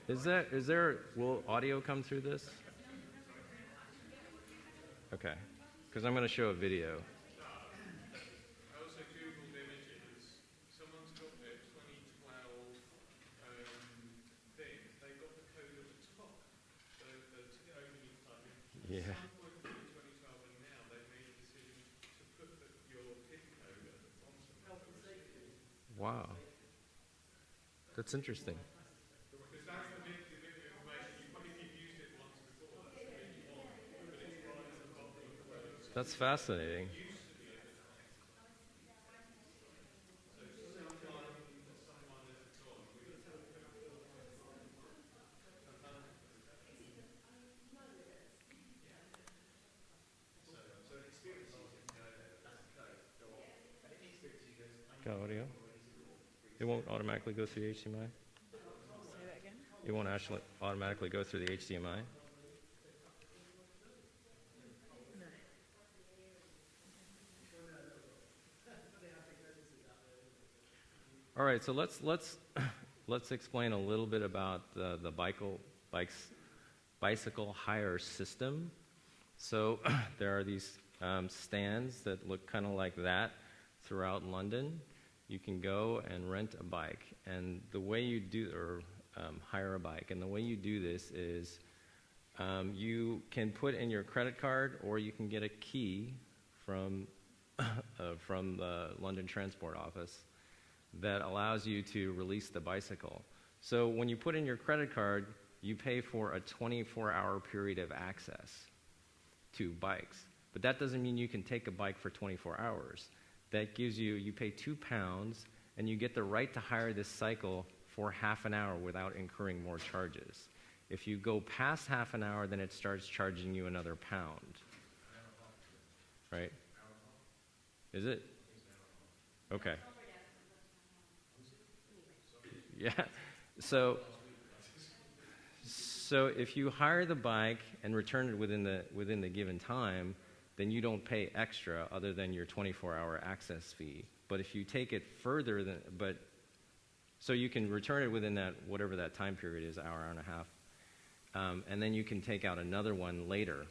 Will audio come through this? Okay, because I'm going to show a video. I also Googled images. Someone's got their 2012 thing. They've got the code at the top. So the ticket opening time. Yeah. At some point between 2012 and now, they've made a decision to put your ticket code at the bottom. Health and safety. Wow. That's interesting. Because that's the bit of information. If you've used it once before, that's the bit you want. But it's right at the bottom of the code. That's fascinating. Got audio? It won't automatically go through the HDMI? Say that again? It won't actually automatically go through the HDMI? No. All right, so let's explain a little bit about the bicycle hire system. So there are these stands that look kind of like that throughout London. You can go and rent a bike, and the way you do, or hire a bike, and the way you do this is you can put in your credit card, or you can get a key from the London Transport Office that allows you to release the bicycle. So when you put in your credit card, you pay for a 24-hour period of access to bikes. But that doesn't mean you can take a bike for 24 hours. That gives you pay £2, and you get the right to hire this cycle for half an hour without incurring more charges. If you go past half an hour, then it starts charging you another £1. Right? Is it? Okay. Yeah. So if you hire the bike and return it within the given time, then you don't pay extra other than your 24-hour access fee. But if you take it further so you can return it within that, whatever that time period is, hour and a half, and then you can take out another one later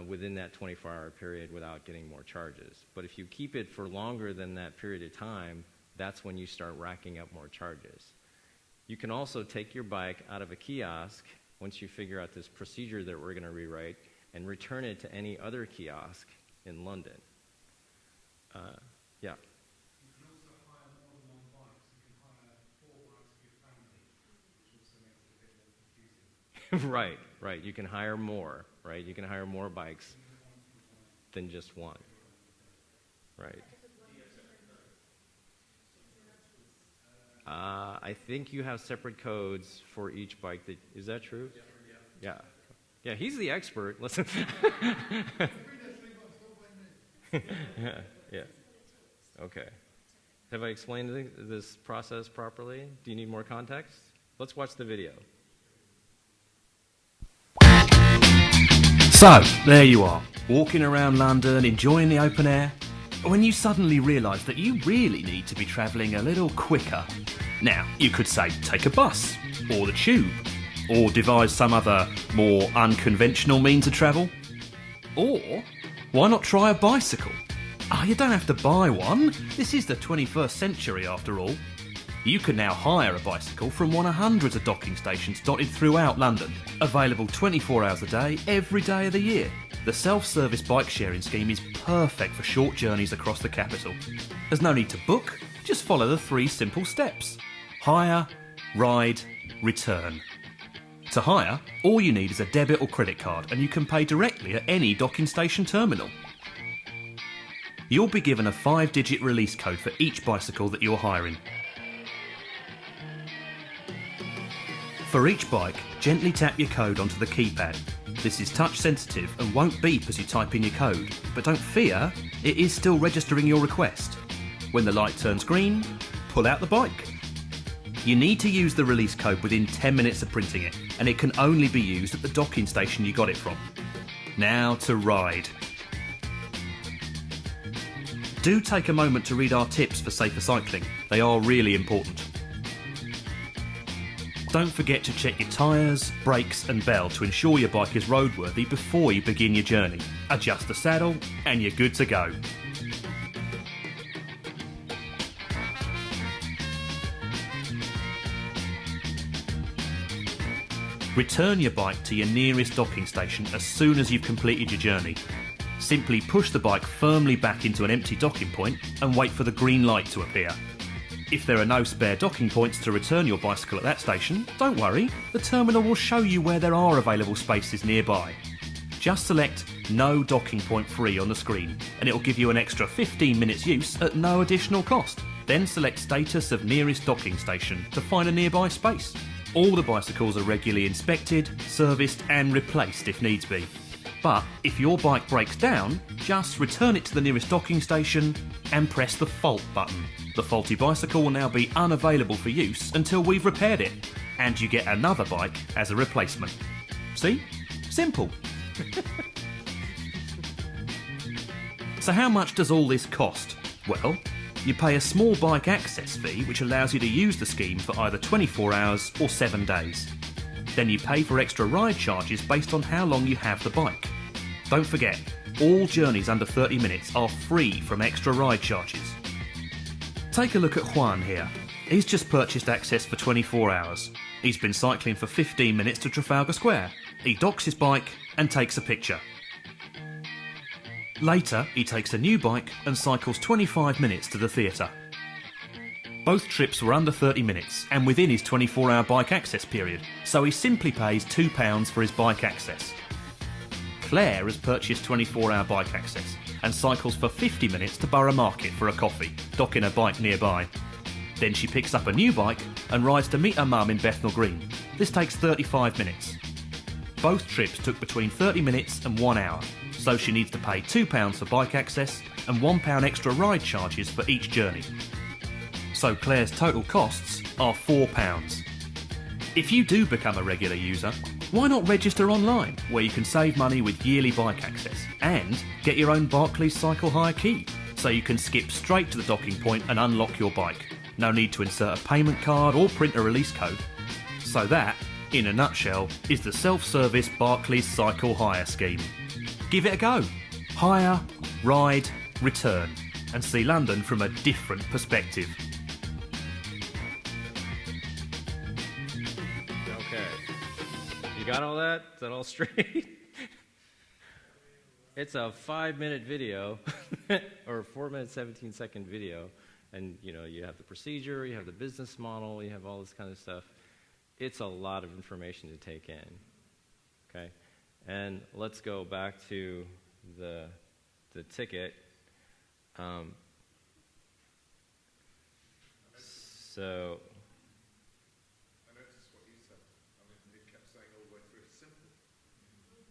within that 24-hour period without getting more charges. But if you keep it for longer than that period of time, that's when you start racking up more charges. You can also take your bike out of a kiosk once you figure out this procedure that we're going to rewrite and return it to any other kiosk in London. Yeah. You can also hire more than one bike, so you can hire 4 bikes for your family, which also makes it a bit more confusing. Right. You can hire more, right? You can hire more bikes than just one. Right. I think you have separate codes for each bike. Is that true? Yeah. Yeah, he's the expert. Listen. Yeah. Okay. Have I explained this process properly? Do you need more context? Let's watch the video. So, there you are, walking around London, enjoying the open air, when you suddenly realise that you really need to be travelling a little quicker. Now, you could say take a bus, or the tube, or devise some other more unconventional means of travel. Or, why not try a bicycle? You don't have to buy one. This is the 21st century after all. You can now hire a bicycle from one of hundreds of docking stations dotted throughout London, available 24 hours a day, every day of the year. The self-service bike sharing scheme is perfect for short journeys across the capital. There's no need to book, just follow the 3 simple steps. Hire, ride, return. To hire, all you need is a debit or credit card and you can pay directly at any docking station terminal. You'll be given a 5-digit release code for each bicycle that you're hiring. For each bike, gently tap your code onto the keypad. This is touch sensitive and won't beep as you type in your code, but don't fear, it is still registering your request. When the light turns green, pull out the bike. You need to use the release code within 10 minutes of printing it, and it can only be used at the docking station you got it from. Now to ride. Do take a moment to read our tips for safer cycling. They are really important. Don't forget to check your tyres, brakes and bell to ensure your bike is roadworthy before you begin your journey. Adjust the saddle and you're good to go. Return your bike to your nearest docking station as soon as you've completed your journey. Simply push the bike firmly back into an empty docking point and wait for the green light to appear. If there are no spare docking points to return your bicycle at that station, don't worry, the terminal will show you where there are available spaces nearby. Just select No Docking Point Free on the screen and it will give you an extra 15 minutes use at no additional cost. Then select Status of Nearest Docking Station to find a nearby space. All the bicycles are regularly inspected, serviced and replaced if needs be. But if your bike breaks down, just return it to the nearest docking station and press the fault button. The faulty bicycle will now be unavailable for use until we've repaired it, and you get another bike as a replacement. See? Simple. So how much does all this cost? Well, you pay a small bike access fee which allows you to use the scheme for either 24 hours or 7 days. Then you pay for extra ride charges based on how long you have the bike. Don't forget, all journeys under 30 minutes are free from extra ride charges. Take a look at Juan here. He's just purchased access for 24 hours. He's been cycling for 15 minutes to Trafalgar Square. He docks his bike and takes a picture. Later, he takes a new bike and cycles 25 minutes to the theatre. Both trips were under 30 minutes and within his 24-hour bike access period, so he simply pays £2 for his bike access. Claire has purchased 24-hour bike access and cycles for 50 minutes to Borough Market for a coffee, docking her bike nearby. Then she picks up a new bike and rides to meet her mum in Bethnal Green. This takes 35 minutes. Both trips took between 30 minutes and 1 hour, so she needs to pay £2 for bike access and £1 extra ride charges for each journey. So Claire's total costs are £4. If you do become a regular user, why not register online, where you can save money with yearly bike access and get your own Barclays Cycle Hire key, so you can skip straight to the docking point and unlock your bike. No need to insert a payment card or print a release code. So that, in a nutshell, is the self-service Barclays Cycle Hire scheme. Give it a go. Hire, ride, return, and see London from a different perspective. Okay. You got all that? Is that all straight? It's a 5-minute video, or a 4-minute, 17-second video. And, you know, you have the procedure, you have the business model, you have all this kind of stuff. It's a lot of information to take in, okay? And let's go back to the ticket. So, I noticed what you said. I mean, it kept saying all the way through, it's simple.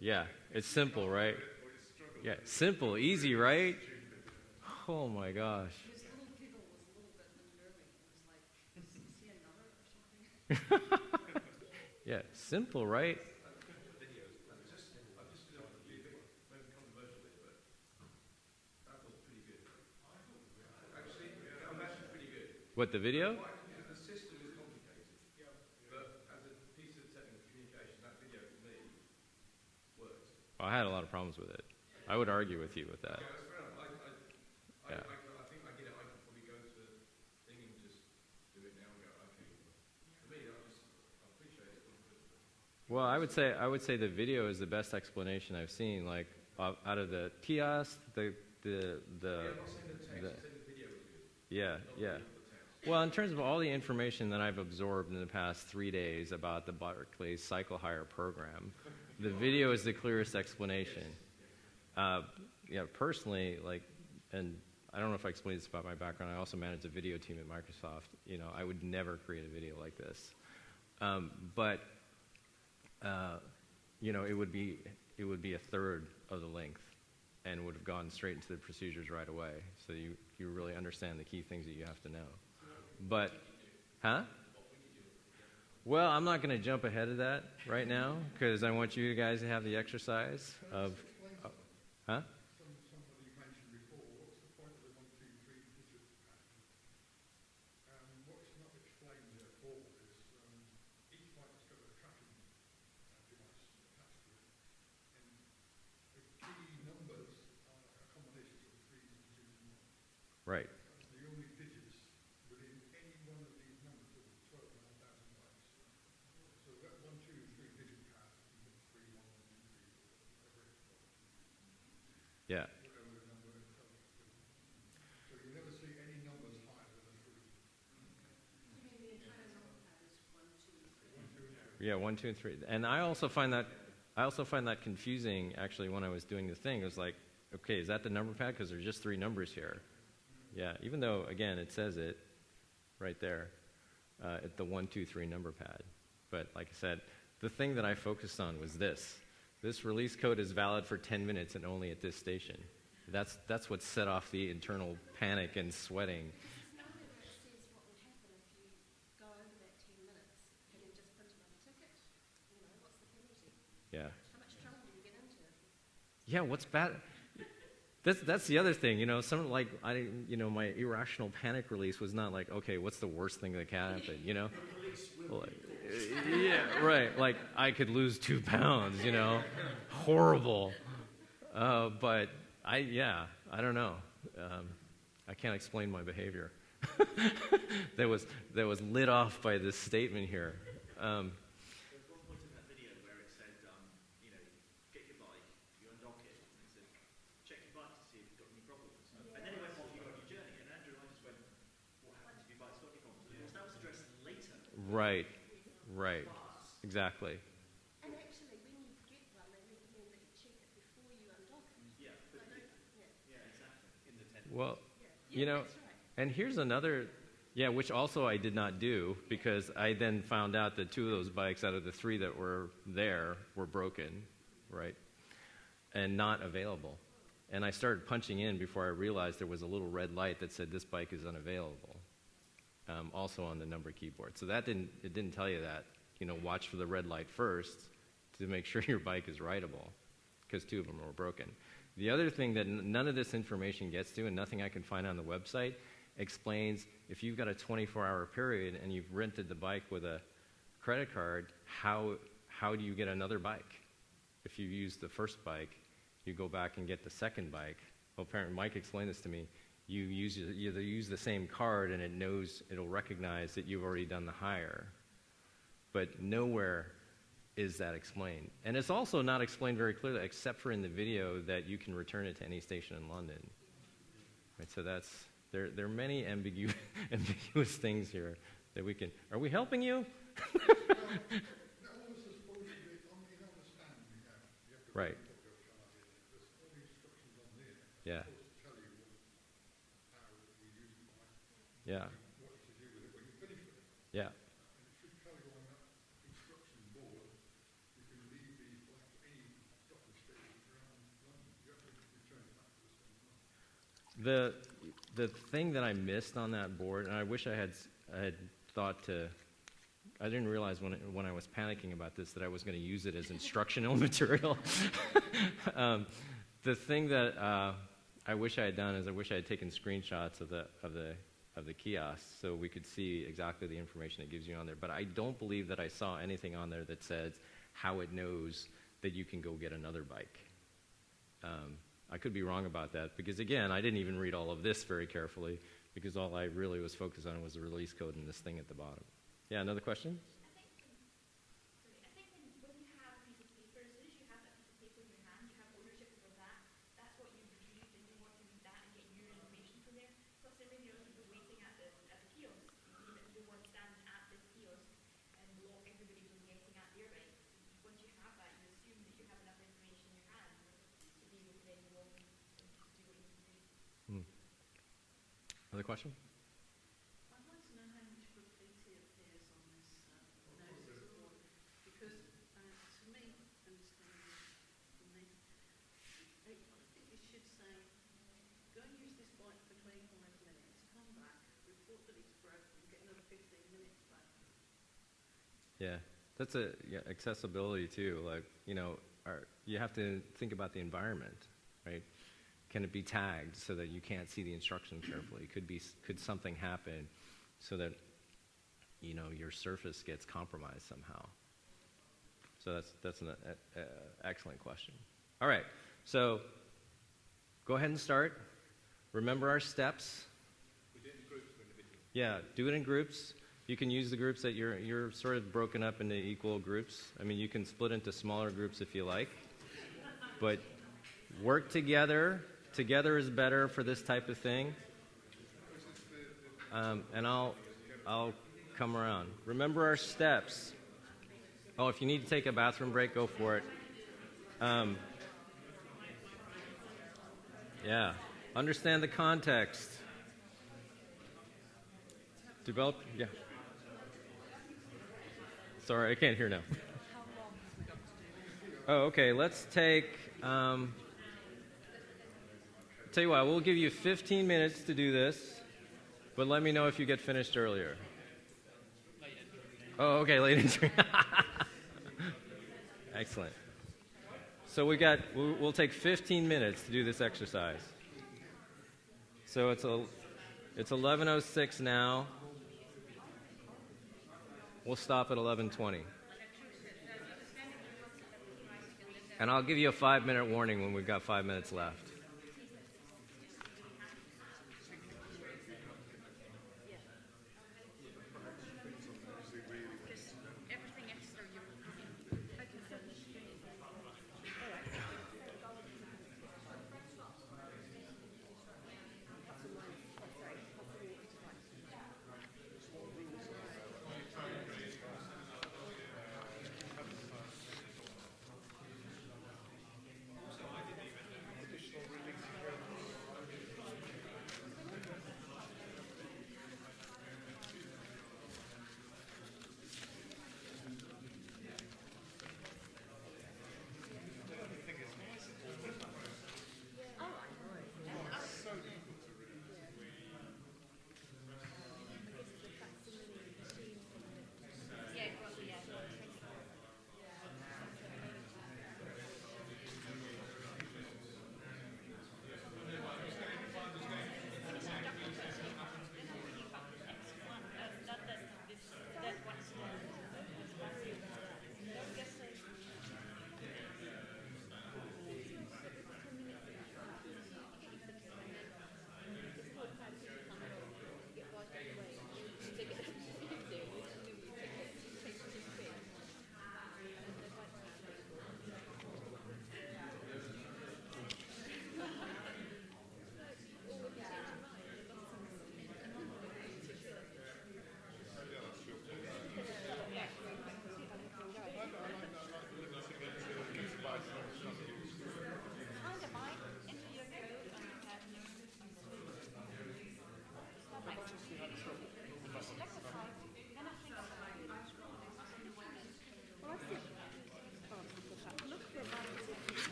yeah, it's simple, right? Or you struggle. Yeah, simple, easy, right? Oh my gosh. His little giggle was a little bit unnerving. It was like, is he another or something? Yeah, simple, right? What, the video? The system is complicated, but as a piece of technical communication, that video for me worked. I had a lot of problems with it. I would argue with you with that. Yeah, that's fair enough. Yeah. I think I get it. I could probably go to the thing and just do it now and go, okay. For me, I appreciate it. Well, I would say the video is the best explanation I've seen. Like out of the kiosk, the I'm not saying the text, I'm saying the video is good. yeah. Well, in terms of all the information that I've absorbed in the past 3 days about the Barclays Cycle Hire program, the video is the clearest explanation. Yeah, personally, like, and I don't know if I explained this about my background. I also managed a video team at Microsoft. You know, I would never create a video like this, but you know, it would be a third of the length, and would have gone straight into the procedures right away. So you really understand the key things that you have to know. But, huh? Well, I'm not going to jump ahead of that right now because I want you guys to have the exercise of, huh? Somebody mentioned before, what's the point of the 1, 2, 3 digit pattern? What is not explained here for is each Yeah, 1, 2, and 3. And I also find that confusing. Actually, when I was doing the thing, it was like, okay, is that the number pad? Because there's just 3 numbers here. Yeah, even though again it says it right there at the 1, 2, 3 number pad. But like I said, the thing that I focused on was this. This release code is valid for 10 minutes and only at this station. That's what set off the internal panic and sweating. Because normally where it says what would happen if you go over that 10 minutes and then just print another ticket, what's the penalty? Yeah. How much trouble do you get into? Yeah, what's bad? That's the other thing, my irrational panic release was not like, okay, what's the worst thing that can happen, Yeah, right. Like I could lose 2 pounds, horrible. But I don't know. I can't explain my behavior. that was lit off by this statement here. There's one point in that video where it said, get your bike, you undock it, and it said, check your bike to see if it's got any problems. And then it went off, you go on your journey, and Andrew and I just went, what happens if your bike's got any problems? And of course, that was addressed later. Right. Exactly. And actually, when you get one, they recommend that you check it before you undock it. Yeah, exactly. In the tent. Well, That's right. and here's another, which also I did not do because I then found out that 2 of those bikes out of the 3 that were there were broken, right, and not available. And I started punching in before I realized there was a little red light that said this bike is unavailable, also on the number keyboard. So it didn't tell you that. Watch for the red light first to make sure your bike is rideable, because 2 of them were broken. The other thing that none of this information gets to, and nothing I can find on the website, explains if you've got a 24-hour period and you've rented the bike with a credit card, how do you get another bike? If you use the first bike, you go back and get the second bike. Well, apparently Mike explained this to me. You either use the same card and it'll recognize that you've already done the hire. But nowhere is that explained. And it's also not explained very clearly, except for in the video, that you can return it to any station in London. Right, so there are many ambiguous things here that we can. Are we helping you? Right. Yeah. Yeah. Yeah. The thing that I missed on that board, and I wish I had thought to, I didn't realize when I was panicking about this that I was going to use it as instructional material. The thing that I wish I had done is I wish I had taken screenshots of the kiosk so we could see exactly the information it gives you on there. But I don't believe that I saw anything on there that says how it knows that you can go get another bike. I could be wrong about that because, again, I didn't even read all of this very carefully because all I really was focused on was the release code and this thing at the bottom. Yeah, another question? I think when you have a piece of paper, as soon as you have that piece of paper in your hand, you have ownership over that. That's what you've retrieved, and you want to read that and get your information from there. Plus, there may be other people waiting at the kiosk. You don't want to stand at this kiosk and block everybody from getting at their rights. Once you have that, you assume that you have enough information in your hand to be able to then go on and do what you need to do. Another question? I'd like to know how much graffiti appears on this notice board, because to me, understanding from me, I think it should say, go and use this bike for 25 minutes, come back, report that it's broken, get another 15 minutes back. Yeah, that's accessibility too. Like, you have to think about the environment, right? Can it be tagged so that you can't see the instructions carefully? Could something happen so that your surface gets compromised somehow? So that's an excellent question. All right, so go ahead and start. Remember our steps. We did it in groups or individually? Yeah, do it in groups. You can use the groups that you're sort of broken up into equal groups. I mean, you can split into smaller groups if you like, but work together. Together is better for this type of thing. And I'll come around. Remember our steps. Oh, if you need to take a bathroom break, go for it. Yeah. Understand the context. Develop. Yeah. Sorry, I can't hear now. Oh, okay. Let's take. Tell you what, we'll give you 15 minutes to do this, but let me know if you get finished earlier. Oh, okay, late entry. Excellent. So we'll take 15 minutes to do this exercise. So it's 11:06 now. We'll stop at 11:20. And I'll give you a 5-minute warning when we've got 5 minutes left.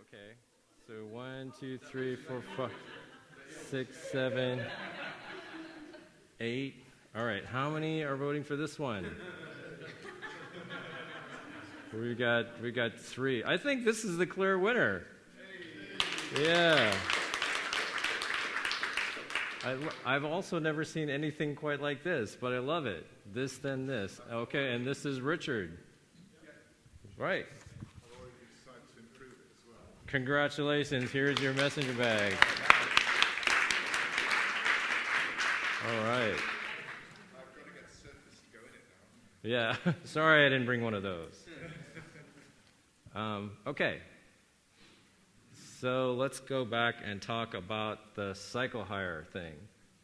Okay. So 1, 2, 3, 4, 5, 6, 7, 8. All right. How many are voting for this one? We got 3. I think this is the clear winner. Yeah. I've also never seen anything quite like this, but I love it. This, then this. Okay, and this is Richard. Right. Congratulations. Here's your messenger bag. All right. Yeah. Sorry I didn't bring one of those. Okay. So let's go back and talk about the cycle hire thing.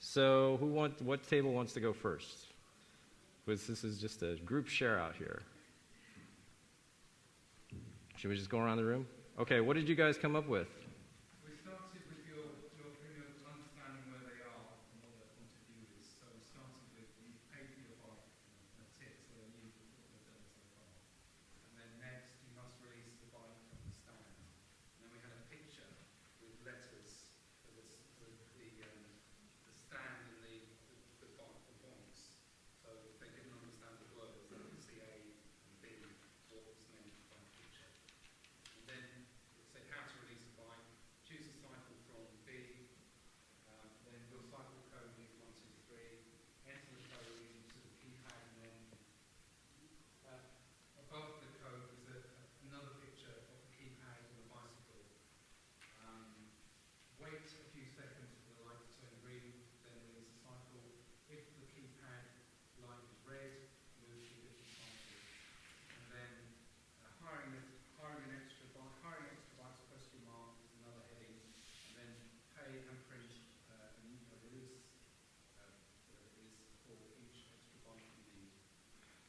So what table wants to go first? Because this is just a group share out here. Should we just go around the room? Okay, what did you guys come up with? We started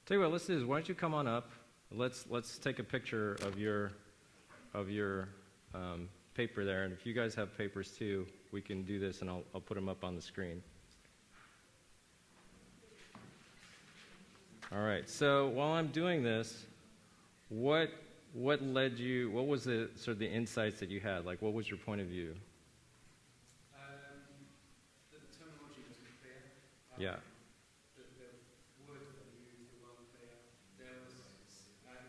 Tell you what, let's do this. Why don't you come on up? Let's take a picture of your paper there, and if you guys have papers too, we can do this, and I'll put them up on the screen. All right. So while I'm doing this, what led you? What was the sort of the insights that you had? Like, what was your point of view? The terminology wasn't clear. Yeah. The words that were used were unclear. There was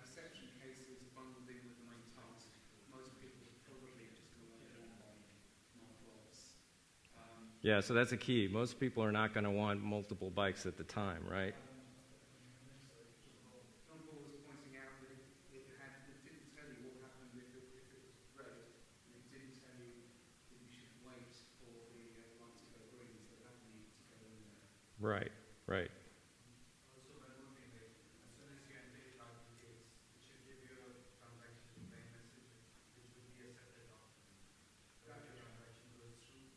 exception cases bundled in with the main task. Most people probably just going to want one bike, not lots. Yeah, so that's a key. Most people are not going to want multiple bikes at the time, right? John Paul was pointing out that it didn't tell you what happened if it was red, and it didn't tell you that you should wait for the light to go green, so that needed to go in there. Right, right. Also, one thing that as soon as you enter it out the gates, it should give you a transaction contain message, which would be a separate document. So if your transaction goes through,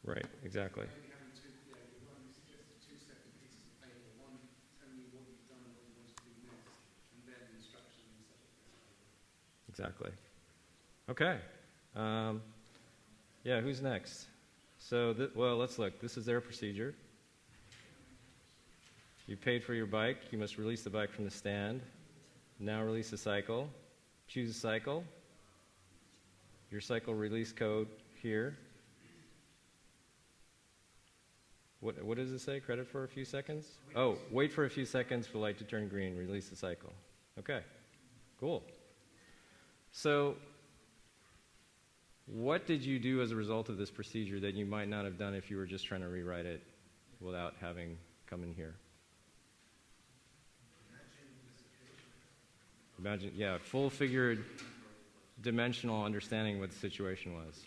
Right, exactly. maybe having two, you suggested two separate pieces of paper, one telling you what you've done and what you want to do next, and then instructions on a separate piece of paper. Exactly. Okay. Yeah, who's next? So, well, let's look. This is their procedure. You paid for your bike. You must release the bike from the stand. Now release the cycle. Choose a cycle. Your cycle release code here. What does it say? Credit for a few seconds? Oh, wait for a few seconds for light to turn green. Release the cycle. Okay. Cool. So, what did you do as a result of this procedure that you might not have done if you were just trying to rewrite it without having come in here? Imagine, yeah, full-figured, dimensional understanding what the situation was,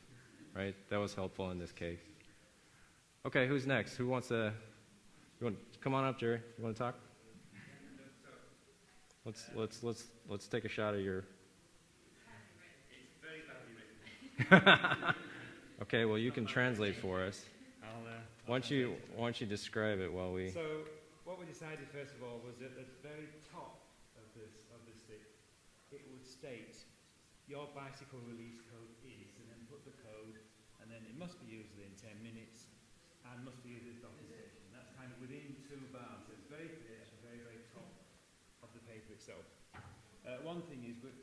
right? That was helpful in this case. Okay, who's next? Who wants to? You want come on up, Jerry? You want to talk? Let's take a shot of your. It's very badly written. Okay, well you can translate for us. Why don't you describe it while we? So what we decided first of all was that at the very top of the stick, it would state your bicycle release code is, and then put the code, and then it must be used within 10 minutes, and must be used at the docking station. That's kind of within 2 bars. So it's very clear at the very, very top of the paper itself. One thing is we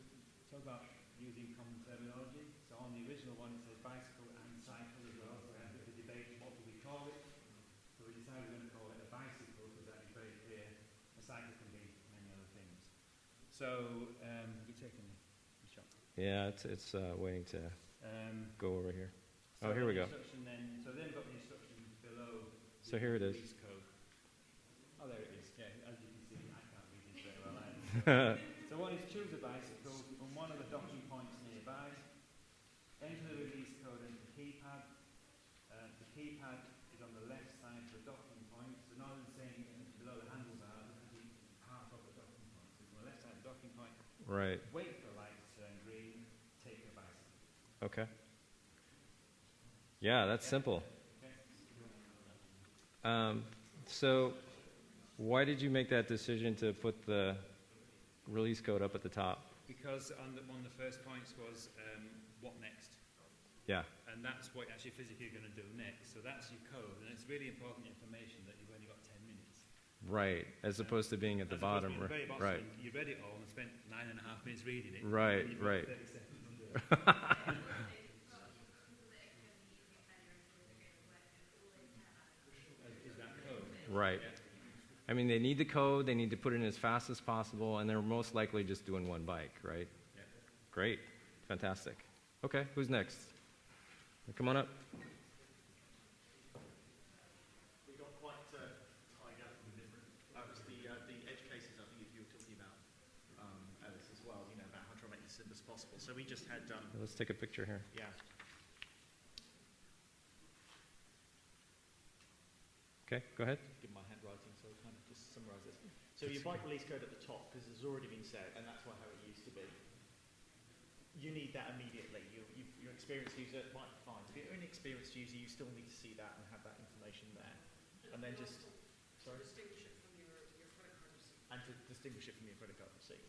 talk about using common terminology. So on the original one it says bicycle and cycle as well. So we had a bit of debate, what do we call it? So we decided we're going to call it a bicycle because that is very clear. A cycle can be many other things. So have you taken the shot? Yeah, it's waiting to go over here. So Oh, here we go. So then got the instructions below. So here it is. Release code. Oh, there it is. Yeah, as you can see, I can't read this very well either. So one is choose a bicycle from one of the docking points nearby. Enter the release code into the keypad. The keypad is on the left side of the docking point. So rather than saying below the handlebars, it could be part of the docking point. So it's on the left side of the docking point. Right. Wait for the light to turn green. Take your bicycle. Okay. Yeah, that's simple. So, why did you make that decision to put the release code up at the top? Because one of the first points was what next? Yeah. And that's what you're actually physically going to do next. So that's your code, and it's really important information that you've only got 10 minutes. Right, as opposed to being at the bottom. At the very bottom, Right. You read it all and spent 9.5 minutes reading it. Right, and you've got right. 30 seconds to do it. Is that code? Right. I mean, they need the code, they need to put it in as fast as possible, and they're most likely just doing one bike, right? Yeah. Great. Fantastic. Okay, who's next? Come on up. We got quite tied up with different. That was the edge cases. I think you were talking about Alice as well. You know about how to make this as simple as possible. So we just had Let's take a picture here. yeah. Okay, go ahead. Give my handwriting, so I'll kind of just summarise this. So your bike release code at the top, because it's already been said, and that's how it used to be. You need that immediately. You're an experienced user, it might be fine. If you're an inexperienced user, you still need to see that and have that information there. And then just Sorry? Distinguish it from your credit card receipt. And to distinguish it from your credit card receipt.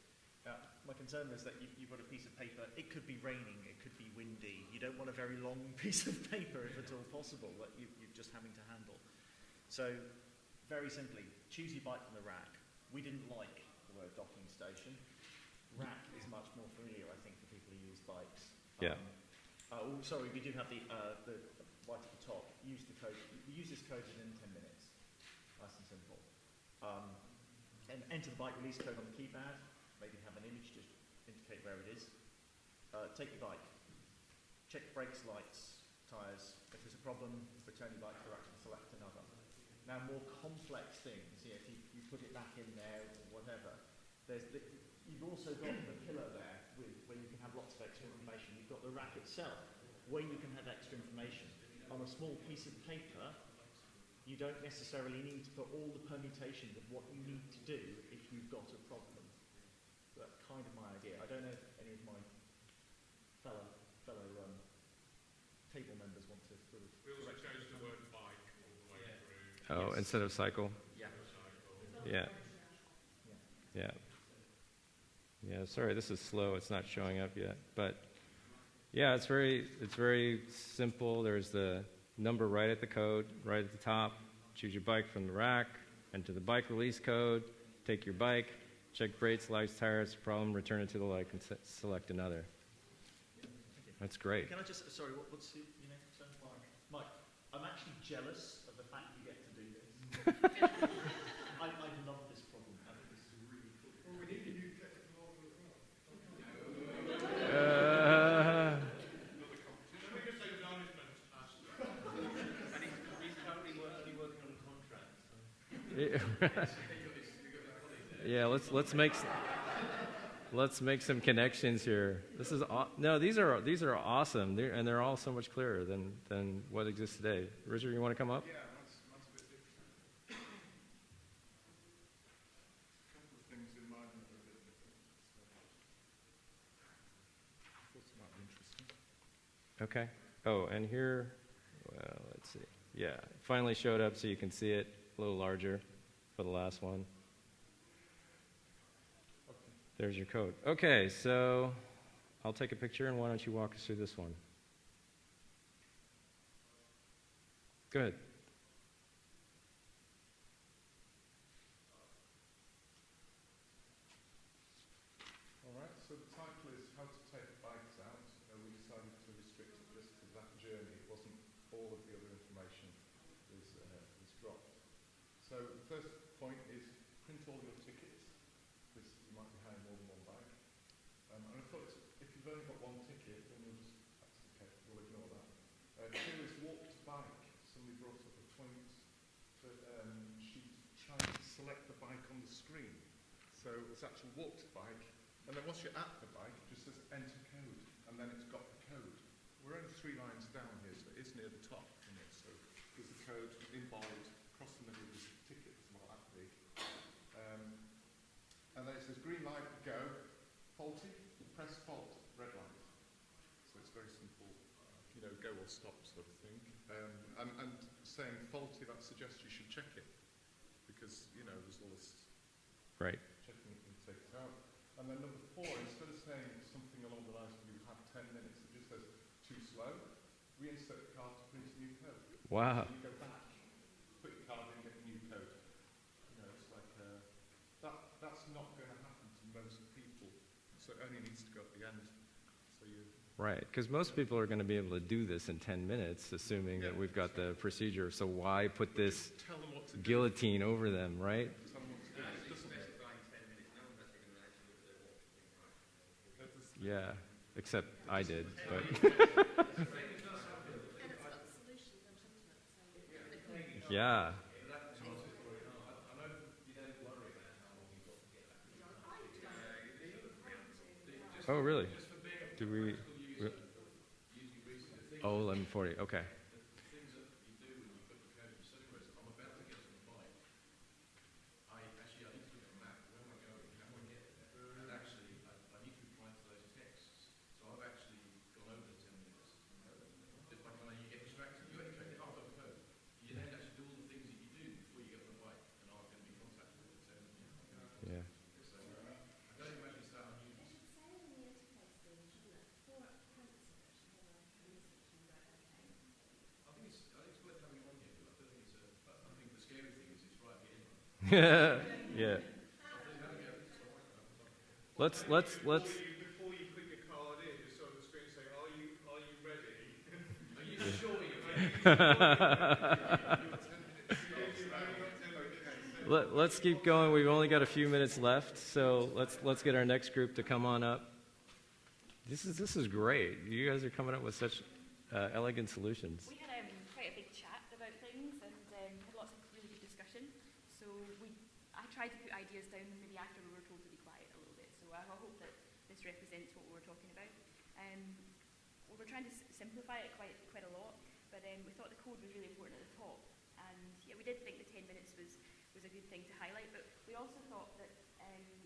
My concern is that you've got a piece of paper, it could be raining, it could be windy, you don't want a very long piece of paper if at all possible that you're just having to handle. So, very simply, choose your bike from the rack. We didn't like the word docking station. Rack is much more familiar, I think, for people who use bikes. Yeah. Sorry, we do have the right at the top. Use the code. We use this code within 10 minutes. Nice and simple. And enter the bike release code on the keypad. Maybe have an image to indicate where it is. Take your bike. Check brakes, lights, tyres. If there's a problem, return your bike to the rack and select another. Now, more complex things, if you put it back in there or whatever, you've also got the pillar there where you can have lots of extra information. You've got the rack itself where you can have extra information. On a small piece of paper, you don't necessarily need to put all the permutations of what you need to do if you've got a problem. So that's kind of my idea. I don't know if any of my fellow table members want to sort of... We also changed the word bike all the way through. Oh, Yes. instead of cycle? Yeah. Yeah. Yeah. Yeah, sorry, this is slow. It's not showing up yet. But yeah, it's very simple. There's the number right at the code, right at the top. Choose your bike from the rack, enter the bike release code, take your bike, check brakes, lights, tires, problem, return it to the lake, and select another. That's great. Can I just, sorry, what's your name? Mike, I'm actually jealous of the fact you get to do this. I love this problem. I think this is really cool. Well, we need a new technical order as well. Not the competition. Let me just say management asked. And he's currently working on a contract. Yeah, let's make some connections here. This is these are awesome, they're all so much clearer than what exists today. Richard, you want to come up? Yeah, that's a bit different. A couple of things in mind that are a bit different. Thoughts might be interesting. Okay. Oh, and here, well, let's see. Yeah, it finally showed up so you can see it a little larger for the last one. There's your code. Okay, so I'll take a picture, and why don't you walk us through this one? Go ahead. All right, so the title is How to Take Bikes Out. We decided to restrict it just to that journey. It wasn't all of the other information was dropped. So the first point is print all your tickets, because you might be hiring more than one bike. And I thought if you've only got one ticket, then that's okay, we'll ignore that. Two is walk to bike. Somebody brought up a point that she's trying to select the bike on the screen. So it's actually walk to bike, and then once you're at the bike, it just says enter code, and then it's got the code. We're only 3 lines down here, so it is near the top, isn't it? So there's the code in bold, across the middle of this ticket, it's about that big. And then it says green light, go, faulty, press fault, red light. So it's very simple, go or stop sort of thing. And saying faulty, that suggests you should check it, because, there's all this Right. checking it and take it out. And then number 4, instead of saying something along the lines of you have 10 minutes, it just says too slow, reinsert the card to print a new code. Wow. So you go back, put your card in, get a new code. It's like, that's not going to happen to most people, so it only needs to go at the end. So you... Right, because most people are going to be able to do this in 10 minutes, assuming that we've got the procedure. So why put this Tell them what to do. guillotine over them, right? Tell them what to do. It doesn't Yeah, except I did. But And it's got the solution built into it, so yeah. Oh, really? Do we? Oh, 1140. Okay. Yeah. Let's. Before you put your card in, just on the screen saying, are you ready? Are you sure you're ready? Let's keep going. We've only got a few minutes left, so let's get our next group to come on up. This is great. You guys are coming up with such elegant solutions. We had quite a big chat about things and had lots of really good discussion. So I tried to put ideas down maybe after we were told to be quiet a little bit. So I hope that this represents what we were talking about. We were trying to simplify it quite a lot, but we thought the code was really important at the top. And yeah, we did think the 10 minutes was a good thing to highlight, but we also thought that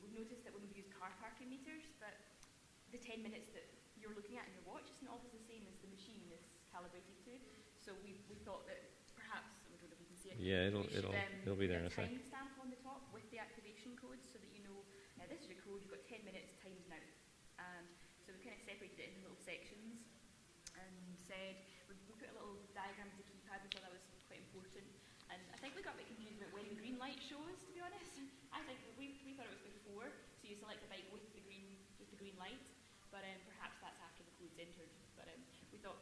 we've noticed that when we've used car parking meters, that the 10 minutes that you're looking at in your watch isn't always the same as the machine is calibrated to. So we thought that perhaps, I don't know if you can see it. Yeah, it'll be there in a sec. second. Timestamp on the top with the activation codes so that you know this is your code. You've got 10 minutes. Time's now. So we kind of separated it into little sections and said we put a little diagram of the keypad. We thought that was quite important. And I think we got a bit confused about when the green light shows. To be honest, I think we thought it was before. So you select the bike with the green light. But perhaps that's after the code's entered. But we thought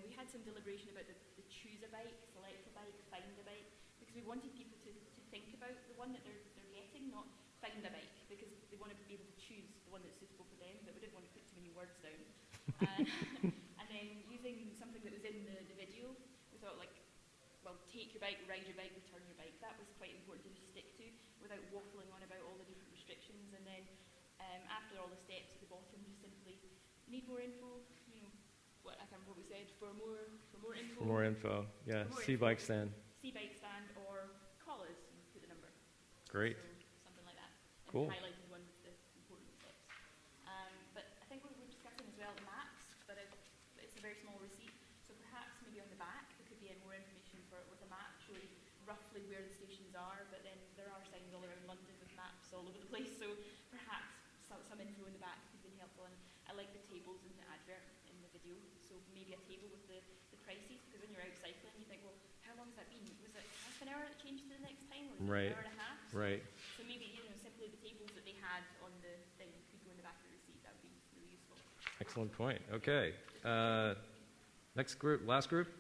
we had some deliberation about the choose a bike, select a bike, find a bike, because we wanted people to think about the one that they're getting, not find a bike, because they want to be able to choose the one that's suitable for them, but we didn't want to put too many words down. And then using something that was in the video, we thought take your bike, ride your bike, return your bike. That was quite important to stick to without waffling on about all the different restrictions. And then after all the steps at the bottom, just simply need more info. I can't remember what we said. For more info. For more info, yeah. See bike stand. See bike stand or call us and put the number. Great. So something like that. And Cool. highlighted one of the important steps. But I think we were discussing as well the maps, but it's a very small receipt. So perhaps maybe on the back there could be more information with a map showing roughly where the stations are. But then there are signs all around London with maps all over the place. So perhaps some info in the back could be helpful. And I like the tables in the advert in the video. So maybe a table with the prices, because when you're out cycling you think, well, how long has that been? Was it half an hour that changed to the next time, or was it Right. an hour and a half? Right. So maybe simply the tables that they had on the thing could go in the back of the receipt. That would be really useful. Excellent point. Okay. Next group, last group.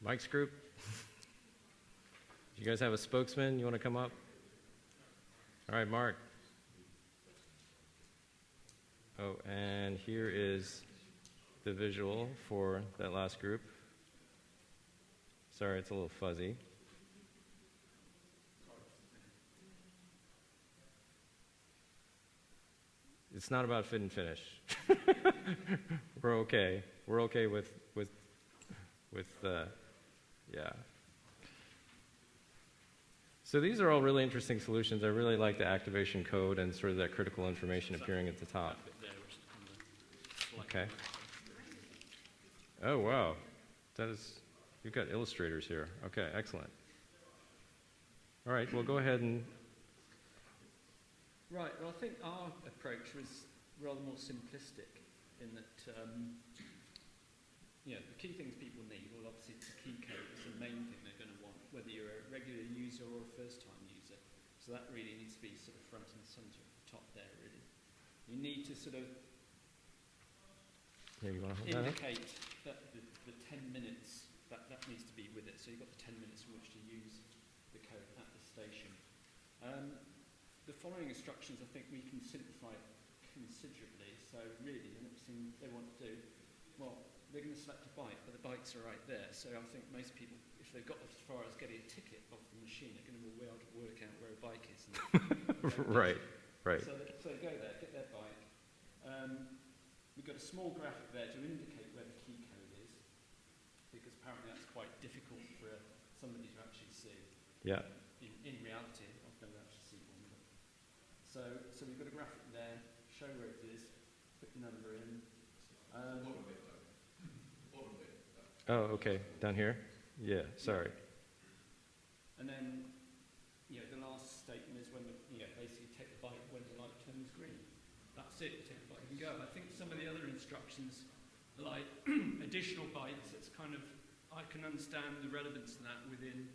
Mike's group. Do you guys have a spokesman? You want to come up? All right, Mark. Oh, and here is the visual for that last group. Sorry, it's a little fuzzy. It's not about fit and finish. We're okay. We're okay with yeah. So these are all really interesting solutions. I really like the activation code and sort of that critical information appearing at the top. Okay. Oh, wow. You've got illustrators here. Okay, excellent. All right, well, go ahead and... Right, well, I think our approach was rather more simplistic in that, the key things people need, well, obviously the key code is the main thing they're going to want, whether you're a regular user or a first-time user. So that really needs to be sort of front and centre at the top there, really. You need to sort of indicate that the 10 minutes, that needs to be with it. So you've got the 10 minutes in which to use the code at the station. The following instructions, I think we can simplify considerably. So really, the next thing they want to do, well, they're going to select a bike, but the bikes are right there. So I think most people, if they've got as far as getting a ticket off the machine, they're going to be able to work out where a bike is. Right. So they go there, get their bike. We've got a small graphic there to indicate where the key code is, because apparently that's quite difficult for somebody to actually see. Yeah. In reality, I've never actually seen one. So we've got a graphic there, show where it is, put your number in. Oh, okay. Down here? Yeah, sorry. And then, the last statement is when basically take the bike when the light turns green. That's it, take the bike and go. I think some of the other instructions, like additional bikes, it's kind of, I can understand the relevance of that within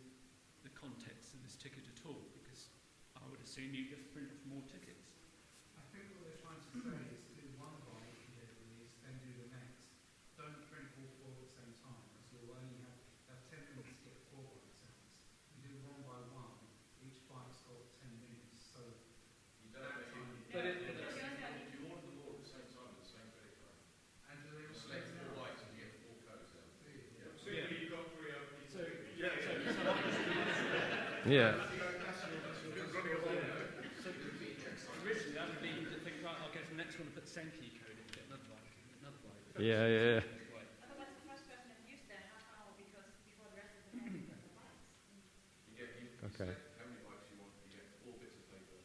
the context to this ticket at all? Because I would assume you just print off more tickets. I think what they're trying to say is do one bike and get it released, then do the next. Don't print all four at the same time, because you'll only have 10 minutes to get four bikes out. You do one by one, each bike's got 10 minutes, so You don't make it. But it, If you order them all at the same time with the same credit card, and do they all select 4 bikes and you get 4 codes out. Yeah. You've got 3 open. Yeah. So originally that would be to think, right, I'll go to the next one and put the same key code in, get another bike, Yeah, yeah, yeah. Right. Otherwise, the first person that used it half an hour because before the rest of the time the bikes. You Okay. select how many bikes you want, you get 4 bits of paper.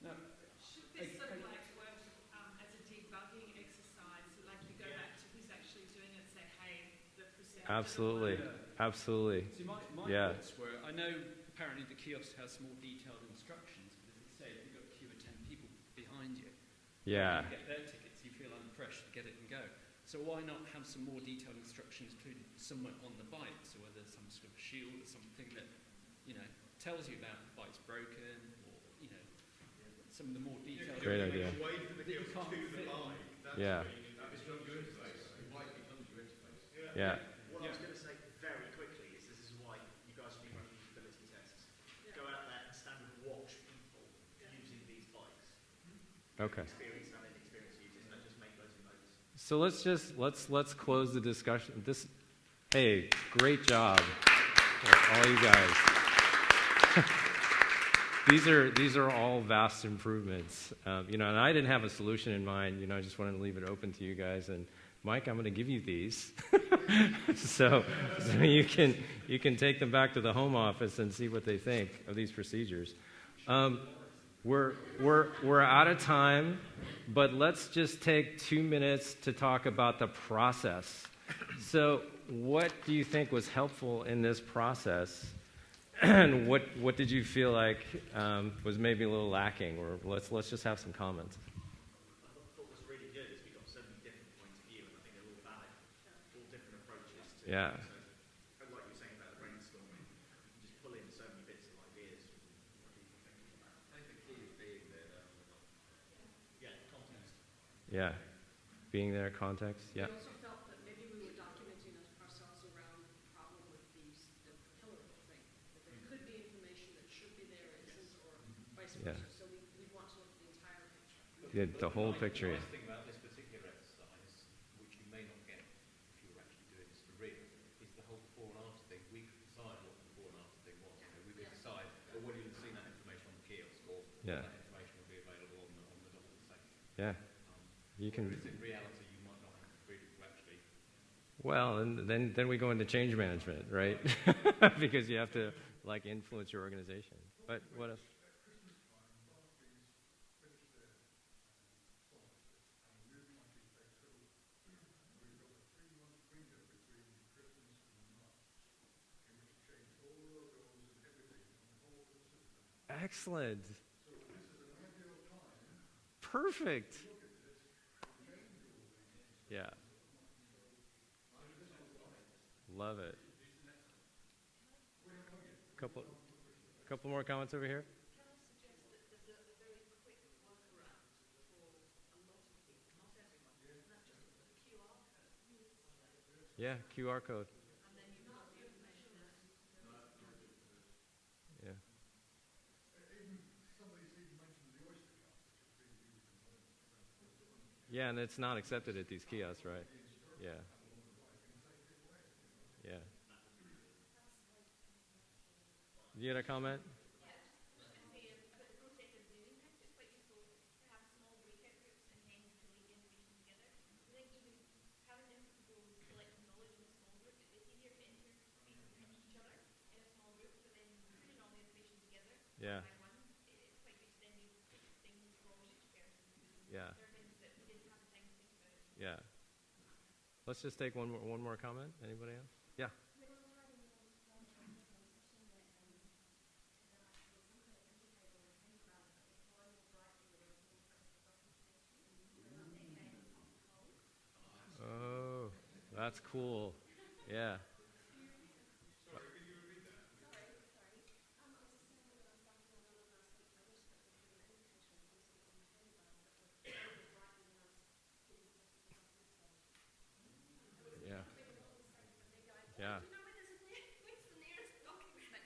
Now, Should this sort of like work as a debugging exercise? Like you go back to who's actually doing it, say, hey, the procedure. Absolutely. Absolutely. see, my Yeah. thoughts were, I know apparently the kiosk has more detailed instructions, but as it says, you've got a queue of 10 people behind you. Yeah. You get their tickets, you feel under pressure to get it and go. So why not have some more detailed instructions included somewhere on the bike, so whether there's some sort of shield or something that, you know, tells you about the bike's broken, or, you know, some of the more detailed... Great idea. Away from the That you kiosk can't to the fit on. bike. That's Yeah. where you need that becomes your interface. The bike becomes your interface. Yeah. What I was going to say very quickly is this is why you guys should be running usability tests. Go out there and stand and watch people using these bikes. Okay. Experience and inexperienced users, and just make loads of notes. So let's close the discussion. Hey, great job, all you guys. These are all vast improvements, and I didn't have a solution in mind. I just wanted to leave it open to you guys. And Mike, I'm going to give you these, so you can take them back to the home office and see what they think of these procedures. We're out of time, but let's just take 2 minutes to talk about the process. So, what do you think was helpful in this process? And what did you feel like was maybe a little lacking? Or let's just have some comments. What was really good is we got so many different points of view, and I think they're all valid, all different approaches to Yeah. it. So, like you were saying about the brainstorming, you can just pull in so many bits of ideas from what people are thinking about. I think the key is being there now. Yeah, context. Yeah, being there, context. Yeah. We also felt that maybe we were documenting ourselves around the problem with the pillar thing. That there could be information that should be there, isn't, or vice Yeah. versa. So we want to look at the entire picture. Yeah, the whole picture. The nice thing about this particular exercise, which you may not get if you were actually doing this for real, is the whole before and after thing. We could decide what the before and after thing was. We could decide, well, when you'll have seen that information on the kiosk, or Yeah. that information will be available on the document section. Yeah. You can. Whereas in reality, you might not have the freedom to actually. Well, and then we go into change management, right? Because you have to influence your organization. But what else? Excellent. Perfect. Yeah. Love it. Couple more comments over here. Can I suggest that there's a very quick workaround for a lot of people, not everyone, and that's just a QR code. Yeah, QR code. And then you've got the information there. Yeah. Yeah, and it's not accepted at these kiosks, right? Yeah. Yeah. You had a comment? Yeah, just going to say about the process of doing this, it's quite useful to have small breakout groups and then collate the information together. I think even having different people collect knowledge in a small group, it's easier to interface between each other in a small group, but then putting all the information together Yeah. by one, it's quite good to then be take things from each person. Yeah. There are things that we didn't have the time to think about. Yeah. Let's just take one more comment. Anybody else? Yeah. Oh, that's cool. Yeah. Sorry, can you repeat that?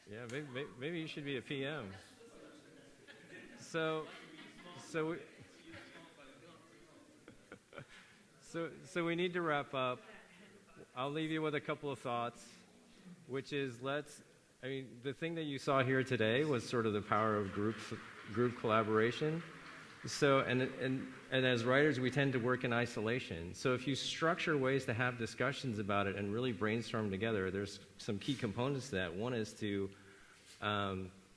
Yeah, maybe you should be a PM. So, so, we, so we need to wrap up. I'll leave you with a couple of thoughts, which is the thing that you saw here today was sort of the power of group collaboration. So, and as writers, we tend to work in isolation. So if you structure ways to have discussions about it and really brainstorm together, there's some key components to that. One is to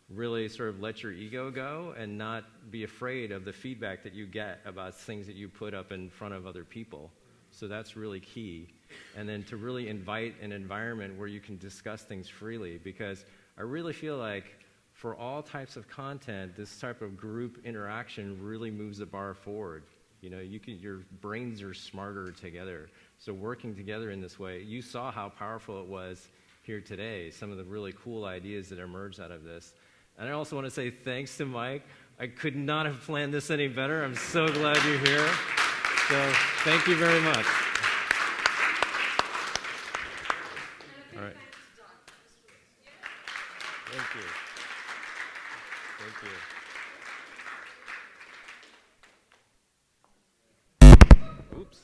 really sort of let your ego go and not be afraid of the feedback that you get about things that you put up in front of other people. So that's really key. And then to really invite an environment where you can discuss things freely, because I really feel like for all types of content, this type of group interaction really moves the bar forward. You know, your brains are smarter together. So working together in this way, you saw how powerful it was here today, some of the really cool ideas that emerged out of this. And I also want to say thanks to Mike. I could not have planned this any better. I'm so glad you're here. So thank you very much. All right. Thank you. Thank you. Oops.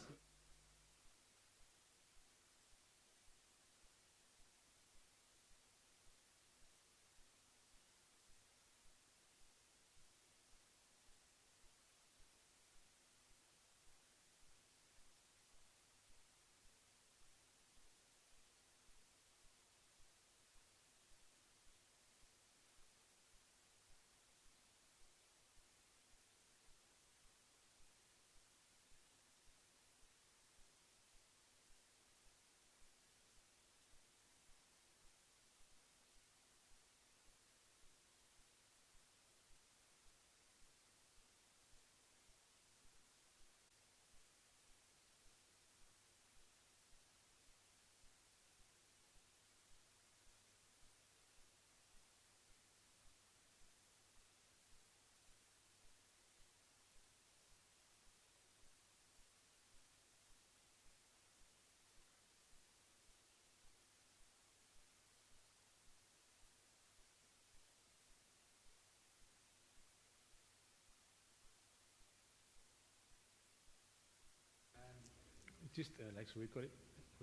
Just, Alex, we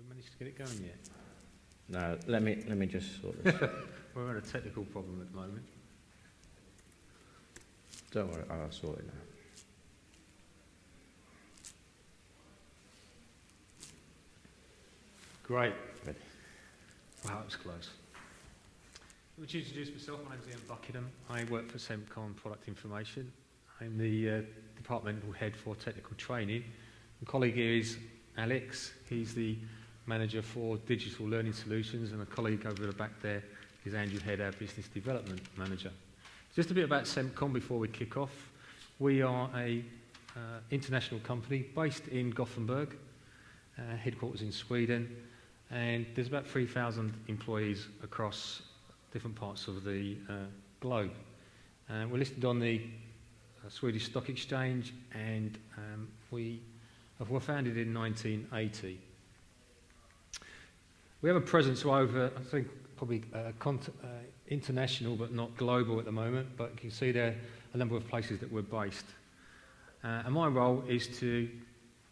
managed to get it going yet? No, let me just sort this. We're on a technical problem at the moment. Don't worry, I'll sort it now. Great. Ready. Wow, that was close. Let me introduce myself. My name's Ian Buckingham. I work for CENTCOM Product Information. I'm the departmental head for technical training. My colleague here is Alex. He's the manager for digital learning solutions, and a colleague over the back there is Andrew Head, our business development manager. Just a bit about CENTCOM before we kick off. We are a international company based in Gothenburg, headquarters in Sweden, and there's about 3,000 employees across different parts of the globe. We're listed on the Swedish Stock Exchange, and we were founded in 1980. We have a presence over, I think, probably international but not global at the moment, but you can see there a number of places that we're based. And my role is to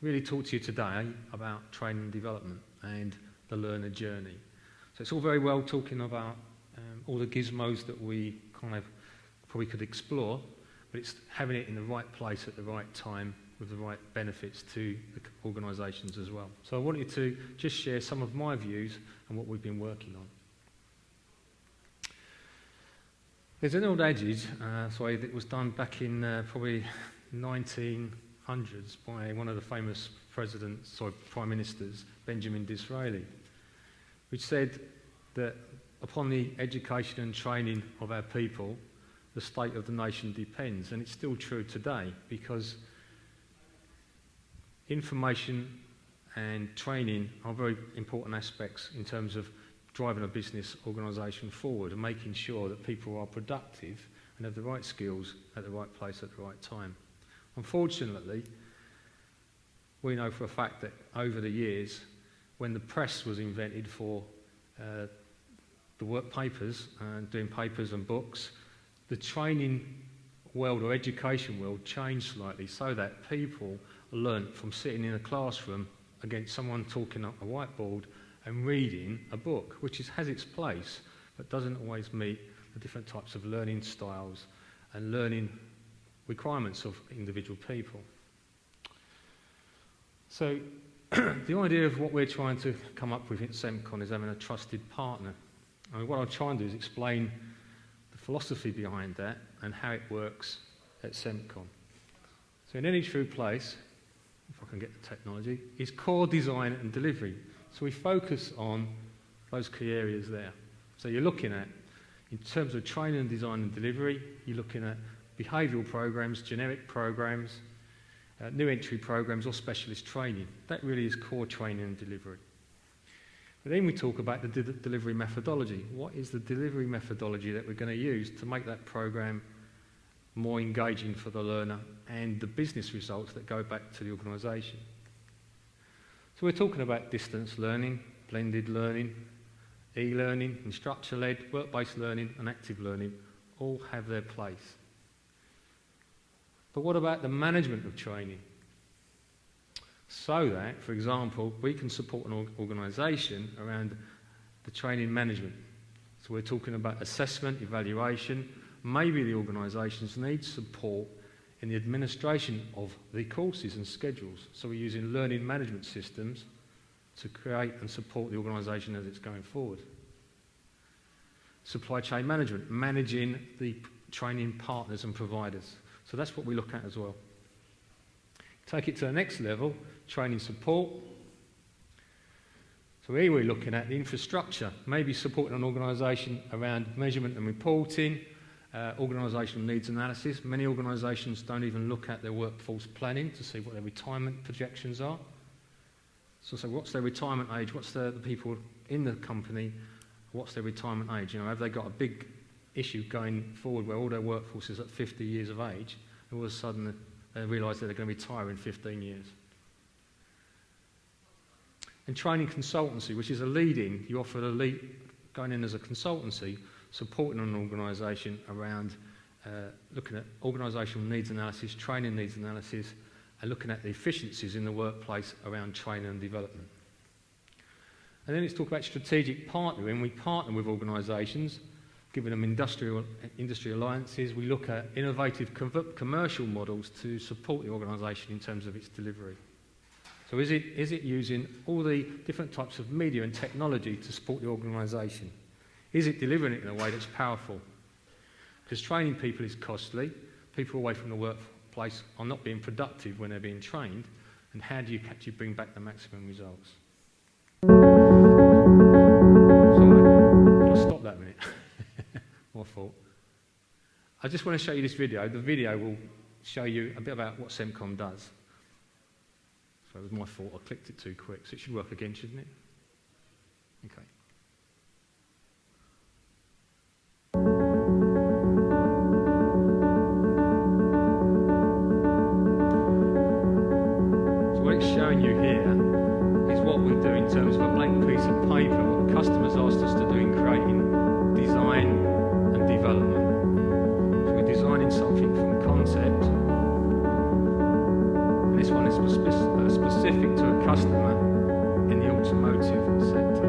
really talk to you today about training and development and the learner journey. So it's all very well talking about all the gizmos that we kind of probably could explore, but it's having it in the right place at the right time with the right benefits to the organisations as well. So I wanted to just share some of my views and what we've been working on. There's an old adage, that was done back in probably 1900s by one of the famous prime ministers, Benjamin Disraeli, which said that upon the education and training of our people, the state of the nation depends. And it's still true today, because information and training are very important aspects in terms of driving a business organisation forward and making sure that people are productive and have the right skills at the right place at the right time. Unfortunately, we know for a fact that over the years, when the press was invented for the work papers and doing papers and books, the training world or education world changed slightly so that people learn from sitting in a classroom against someone talking up a whiteboard and reading a book, which has its place, but doesn't always meet the different types of learning styles and learning requirements of individual people. So the idea of what we're trying to come up with at CENTCOM is having a trusted partner. I mean, what I'll try and do is explain the philosophy behind that and how it works at CENTCOM. So in any true place, if I can get the technology, is core design and delivery. So we focus on those key areas there. So you're looking at, in terms of training, design and delivery, you're looking at behavioural programs, generic programs, new entry programs or specialist training. That really is core training and delivery. But then we talk about the delivery methodology. What is the delivery methodology that we're going to use to make that program more engaging for the learner and the business results that go back to the organisation? So we're talking about distance learning, blended learning, e-learning, instructor-led, work-based learning and active learning all have their place. But what about the management of training? So that, for example, we can support an organisation around the training management. So we're talking about assessment, evaluation. Maybe the organisations need support in the administration of the courses and schedules. So we're using learning management systems to create and support the organisation as it's going forward. Supply chain management, managing the training partners and providers. So that's what we look at as well. Take it to the next level, training support. So here we're looking at the infrastructure, maybe supporting an organisation around measurement and reporting, organisational needs analysis. Many organisations don't even look at their workforce planning to see what their retirement projections are. So what's their retirement age? What's the people in the company? What's their retirement age? You know, have they got a big issue going forward where all their workforce is at 50 years of age, and all of a sudden they realise that they're going to retire in 15 years. And training consultancy, which is you offer a lead, going in as a consultancy, supporting an organisation around looking at organisational needs analysis, training needs analysis, and looking at the efficiencies in the workplace around training and development. And then let's talk about strategic partnering. We partner with organisations, giving them industry alliances. We look at innovative commercial models to support the organisation in terms of its delivery. So is it using all the different types of media and technology to support the organisation? Is it delivering it in a way that's powerful? Because training people is costly. People away from the workplace are not being productive when they're being trained. And how do you actually bring back the maximum results? Sorry, I'll stop that a minute. My fault. I just want to show you this video. The video will show you a bit about what CENTCOM does. So it was my fault. I clicked it too quick. So it should work again, shouldn't it? Okay. So what it's showing you here is what we do in terms of a blank piece of paper, what the customers asked us to do in creating design and development. So we're designing something from concept. And this one is specific to a customer in the automotive sector.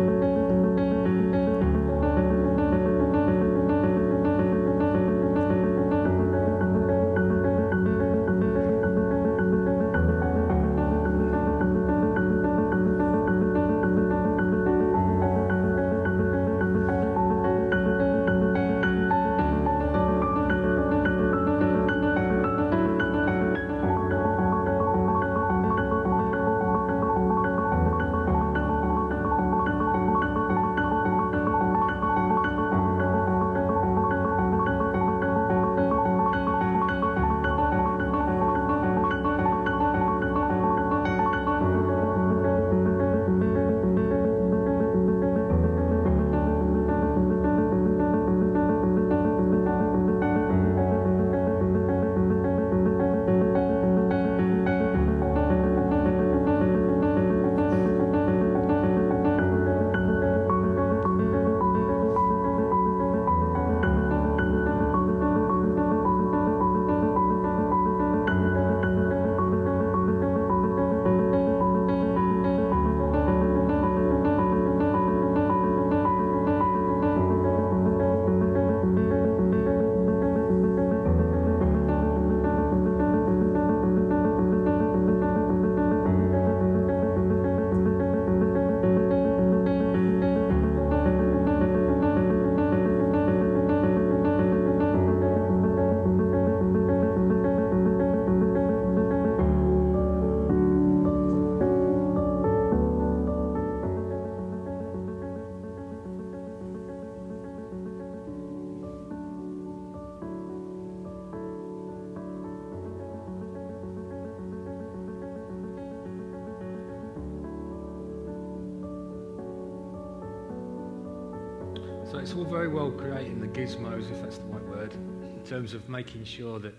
So it's all very well creating the gizmos, if that's the right word, in terms of making sure that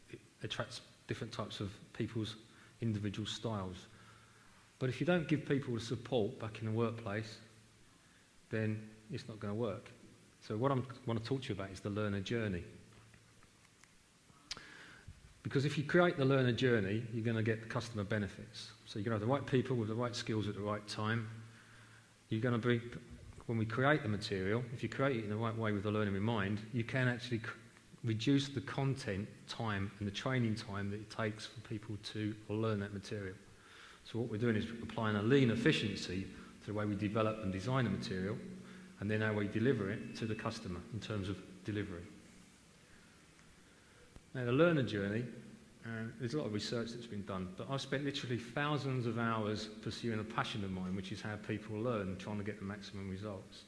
it attracts different types of people's individual styles. But if you don't give people the support back in the workplace, then it's not going to work. So what I want to talk to you about is the learner journey. Because if you create the learner journey, you're going to get the customer benefits. So you're going to have the right people with the right skills at the right time. You're going to bring, when we create the material, if you create it in the right way with the learner in mind, you can actually reduce the content time and the training time that it takes for people to learn that material. So what we're doing is applying a lean efficiency to the way we develop and design the material, and then how we deliver it to the customer in terms of delivery. Now, the learner journey, there's a lot of research that's been done, but I've spent literally thousands of hours pursuing a passion of mine, which is how people learn, trying to get the maximum results.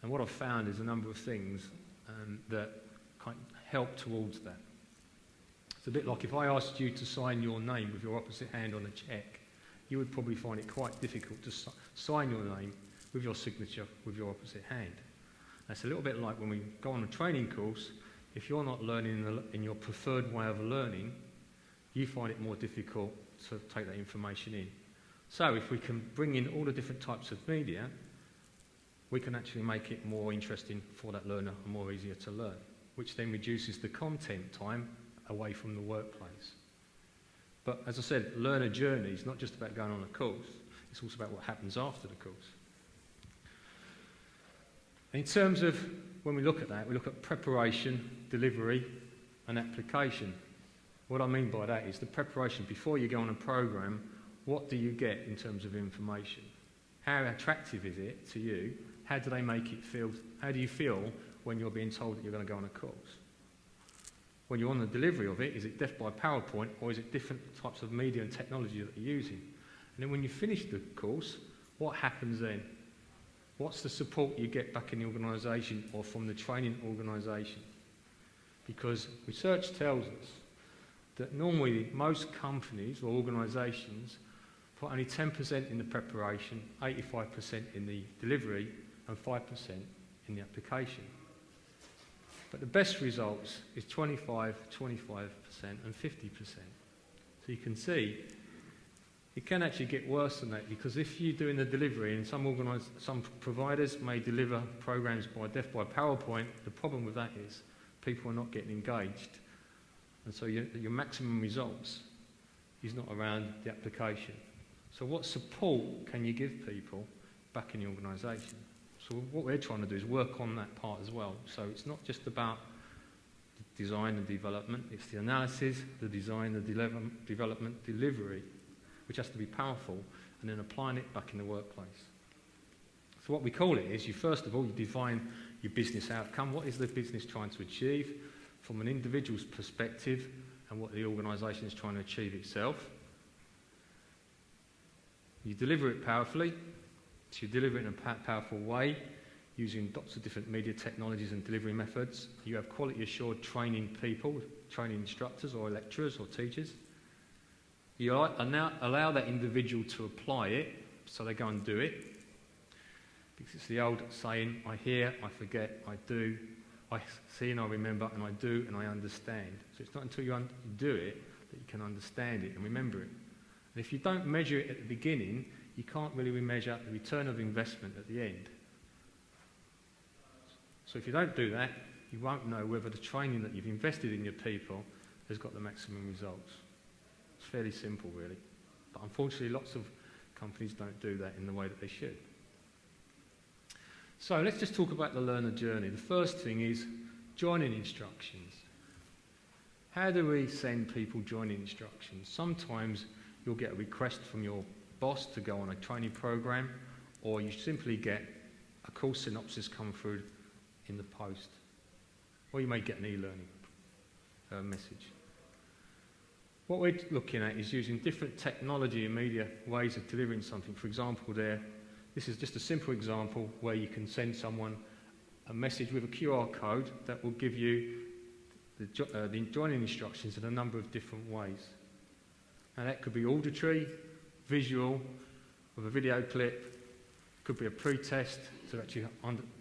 And what I've found is a number of things that kind of help towards that. It's a bit like if I asked you to sign your name with your opposite hand on a cheque, you would probably find it quite difficult to sign your name with your signature with your opposite hand. That's a little bit like when we go on a training course. If you're not learning in your preferred way of learning, you find it more difficult to take that information in. So if we can bring in all the different types of media, we can actually make it more interesting for that learner and more easier to learn, which then reduces the content time away from the workplace. But as I said, learner journey is not just about going on a course, it's also about what happens after the course. In terms of when we look at that, we look at preparation, delivery and application. What I mean by that is the preparation before you go on a program. What do you get in terms of information? How attractive is it to you? How do they make it feel? How do you feel when you're being told that you're going to go on a course? When you're on the delivery of it, is it death by PowerPoint or is it different types of media and technology that you're using? And then when you finish the course, what happens then? What's the support you get back in the organisation or from the training organisation? Because research tells us that normally most companies or organisations put only 10% in the preparation, 85% in the delivery and 5% in the application. But the best results is 25%, 25% and 50%. So you can see it can actually get worse than that, because if you're doing the delivery, and some providers may deliver programs by death by PowerPoint, the problem with that is people are not getting engaged. And so your maximum results is not around the application. So what support can you give people back in the organisation? So what we're trying to do is work on that part as well. So it's not just about the design and development, it's the analysis, the design, the development, delivery, which has to be powerful, and then applying it back in the workplace. So what we call it is, first of all, you define your business outcome. What is the business trying to achieve from an individual's perspective, and what the organisation is trying to achieve itself? You deliver it powerfully. So you deliver it in a powerful way, using lots of different media technologies and delivery methods. You have quality assured training people, training instructors or lecturers or teachers. You now allow that individual to apply it, so they go and do it. Because it's the old saying, I hear, I forget, I do, I see and I remember, and I do and I understand. So it's not until you do it that you can understand it and remember it. And if you don't measure it at the beginning, you can't really measure the return of investment at the end. So if you don't do that, you won't know whether the training that you've invested in your people has got the maximum results. It's fairly simple, really. But unfortunately, lots of companies don't do that in the way that they should. So let's just talk about the learner journey. The first thing is joining instructions. How do we send people joining instructions? Sometimes you'll get a request from your boss to go on a training program, or you simply get a course synopsis come through in the post, or you may get an e-learning message. What we're looking at is using different technology and media ways of delivering something. For example, this is just a simple example where you can send someone a message with a QR code that will give you the joining instructions in a number of different ways. Now that could be auditory, visual, with a video clip, Could be a pre-test to actually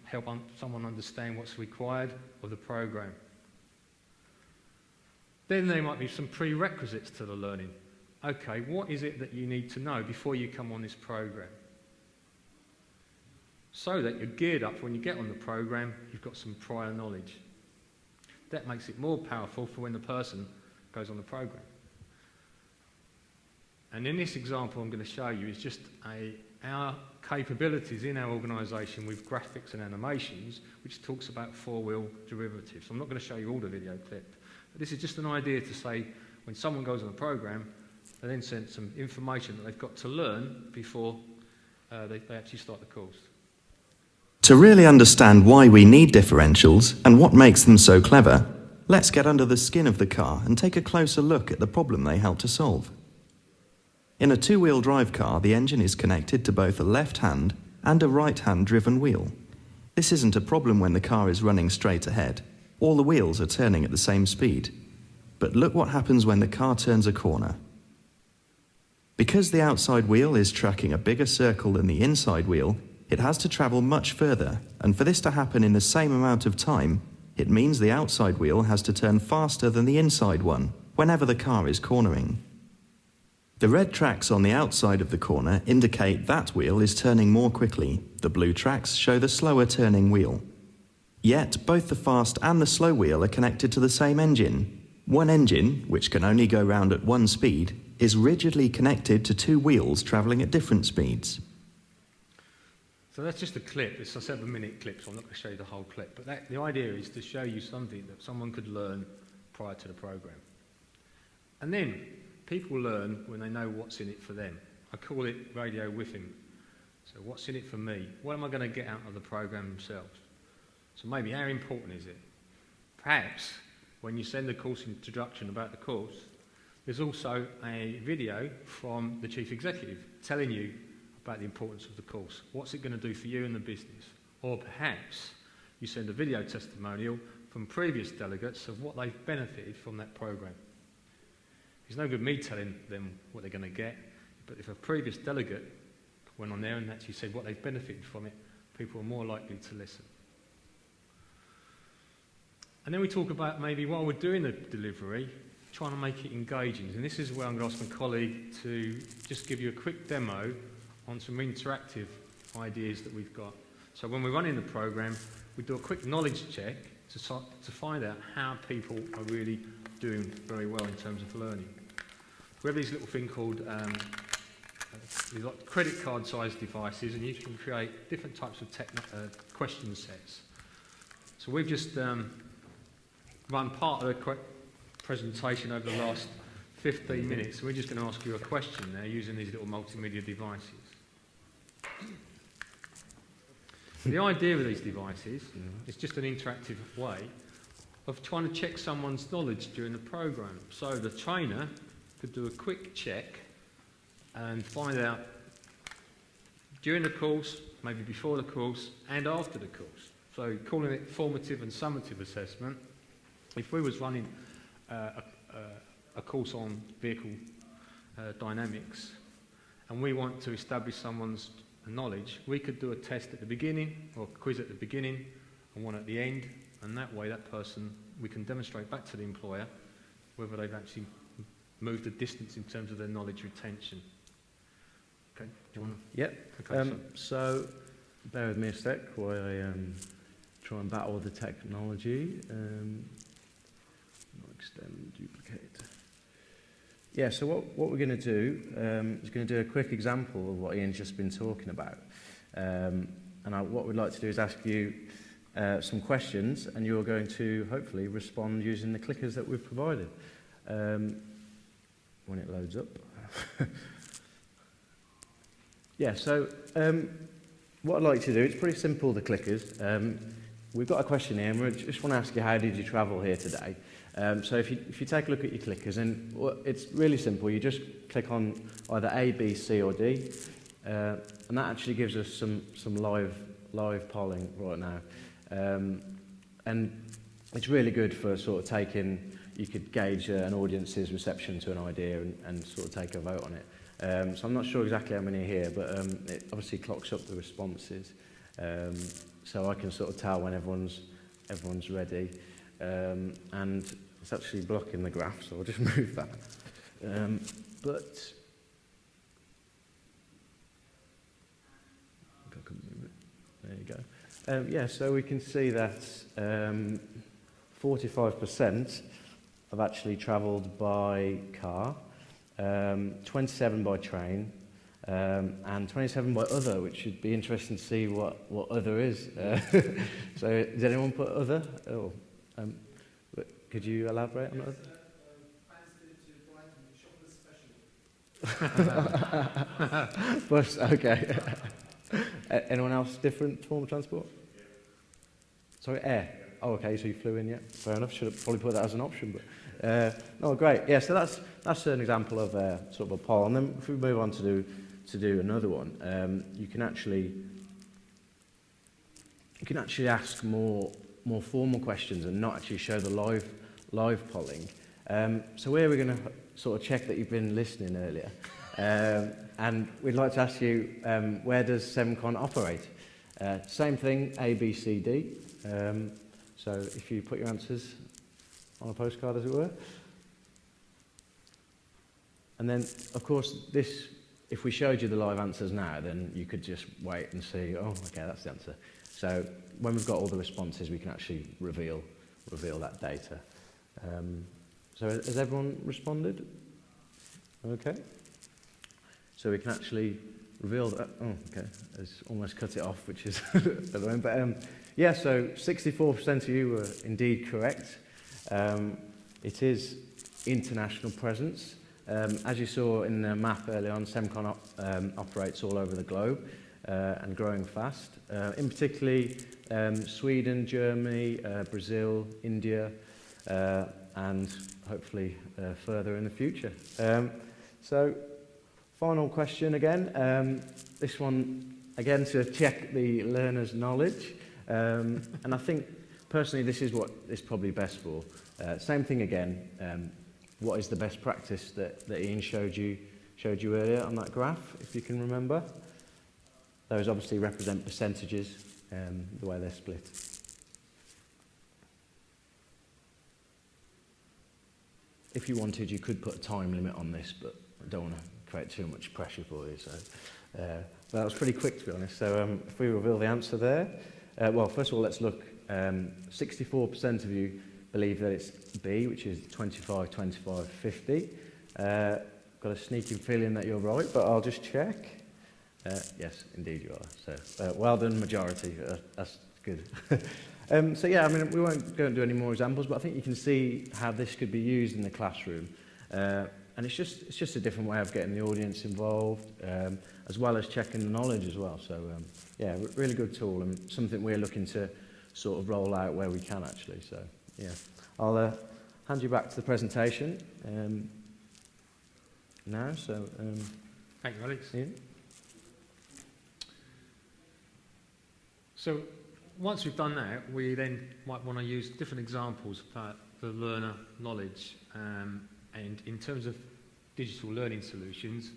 help someone understand what's required of the program. Then there might be some prerequisites to the learning. Okay, what is it that you need to know before you come on this program? So that you're geared up when you get on the program, you've got some prior knowledge. That makes it more powerful for when the person goes on the program. And in this example I'm going to show you is just our capabilities in our organisation with graphics and animations, which talks about four-wheel derivatives. I'm not going to show you all the video clip, but this is just an idea to say when someone goes on a program, they then send some information that they've got to learn before they actually start the course. To really understand why we need differentials and what makes them so clever, let's get under the skin of the car and take a closer look at the problem they help to solve. In a two-wheel drive car, the engine is connected to both a left-hand and a right-hand driven wheel. This isn't a problem when the car is running straight ahead. All the wheels are turning at the same speed. But look what happens when the car turns a corner. Because the outside wheel is tracking a bigger circle than the inside wheel, it has to travel much further, and for this to happen in the same amount of time, it means the outside wheel has to turn faster than the inside one whenever the car is cornering. The red tracks on the outside of the corner indicate that wheel is turning more quickly. The blue tracks show the slower turning wheel. Yet, both the fast and the slow wheel are connected to the same engine. One engine, which can only go round at one speed, is rigidly connected to two wheels travelling at different speeds. So that's just a clip. It's a 7-minute clip, so I'm not going to show you the whole clip. But the idea is to show you something that someone could learn prior to the program. And then people learn when they know what's in it for them. I call it radio whiffing. So what's in it for me? What am I going to get out of the program themselves? So maybe how important is it? Perhaps when you send a course introduction about the course, there's also a video from the chief executive telling you about the importance of the course. What's it going to do for you and the business? Or perhaps you send a video testimonial from previous delegates of what they've benefited from that program. It's no good me telling them what they're going to get, but if a previous delegate went on there and actually said what they've benefited from it, people are more likely to listen. And then we talk about maybe while we're doing the delivery, trying to make it engaging. And this is where I'm going to ask my colleague to just give you a quick demo on some interactive ideas that we've got. So when we're running the program, we do a quick knowledge check to find out how people are really doing very well in terms of learning. We have these little thing called these like credit card sized devices, and you can create different types of question sets. So we've just run part of the presentation over the last 15 minutes. So we're just going to ask you a question now using these little multimedia devices. The idea of these devices is just an interactive way of trying to check someone's knowledge during the program. So the trainer could do a quick check and find out during the course, maybe before the course, and after the course. So calling it formative and summative assessment. If we was running a course on vehicle dynamics and we want to establish someone's knowledge, we could do a test at the beginning or a quiz at the beginning and one at the end, and that way that person, we can demonstrate back to the employer whether they've actually moved the distance in terms of their knowledge retention. Okay, do you want to? Yep. Okay, so bear with me a sec while I try and battle the technology. Not extend, duplicate. Yeah, so what we're going to do is going to do a quick example of what Ian's just been talking about. What we'd like to do is ask you some questions, and you're going to hopefully respond using the clickers that we've provided. When it loads up. Yeah, so what I'd like to do, it's pretty simple, the clickers. We've got a question here, and we just want to ask you, how did you travel here today? So if you take a look at your clickers, and it's really simple. You just click on either A, B, C, or D, and that actually gives us some live polling right now. And it's really good for sort of you could gauge an audience's reception to an idea and sort of take a vote on it. So I'm not sure exactly how many are here, but it obviously clocks up the responses. So I can sort of tell when everyone's ready. And it's actually blocking the graph, so I'll just move that. But I can move it. There you go. Yeah, so we can see that 45% have actually travelled by car, 27 by train, and 27 by other, which should be interesting to see what other is. So, did anyone put other? Oh, could you elaborate on other? Bus, okay. Anyone else different form of transport? Sorry, air. Oh, okay, so you flew in, yeah. Fair enough. Should have probably put that as an option, but no, great. Yeah, so that's an example of sort of a poll. And then if we move on to do another one, you can actually ask more formal questions and not actually show the live polling. So here we're going to sort of check that you've been listening earlier. And we'd like to ask you, where does CENTCOM operate? Same thing, A, B, C, D. So if you put your answers on a postcard, as it were. And then, of course, if we showed you the live answers now, then you could just wait and see, oh, okay, that's the answer. So when we've got all the responses, we can actually reveal that data. So has everyone responded? Okay. So we can actually reveal that. Oh, okay. It's almost cut it off, which is at the moment. But yeah, so 64% of you were indeed correct. It is international presence. As you saw in the map earlier on, CENTCOM operates all over the globe and growing fast. In particularly Sweden, Germany, Brazil, India, and hopefully further in the future. So, final question again. This one, again, to check the learner's knowledge. And I think, personally, this is what it's probably best for. Same thing again. What is the best practice that Ian showed you earlier on that graph, if you can remember? Those obviously represent percentages, the way they're split. If you wanted, you could put a time limit on this, but I don't want to create too much pressure for you. So, that was pretty quick, to be honest. So if we reveal the answer there, well, first of all, let's look. 64% of you believe that it's B, which is 25, 25, 50. Got a sneaking feeling that you're right, but I'll just check. Yes, indeed you are. So, well done, majority. That's good. So yeah, I mean, we won't go and do any more examples, but I think you can see how this could be used in the classroom. And it's just a different way of getting the audience involved, as well as checking the knowledge as well. So yeah, really good tool and something we're looking to sort of roll out where we can actually. So yeah, I'll hand you back to the presentation now. So thank you, Alex. Ian? So once we've done that, we then might want to use different examples about the learner knowledge. And in terms of digital learning solutions,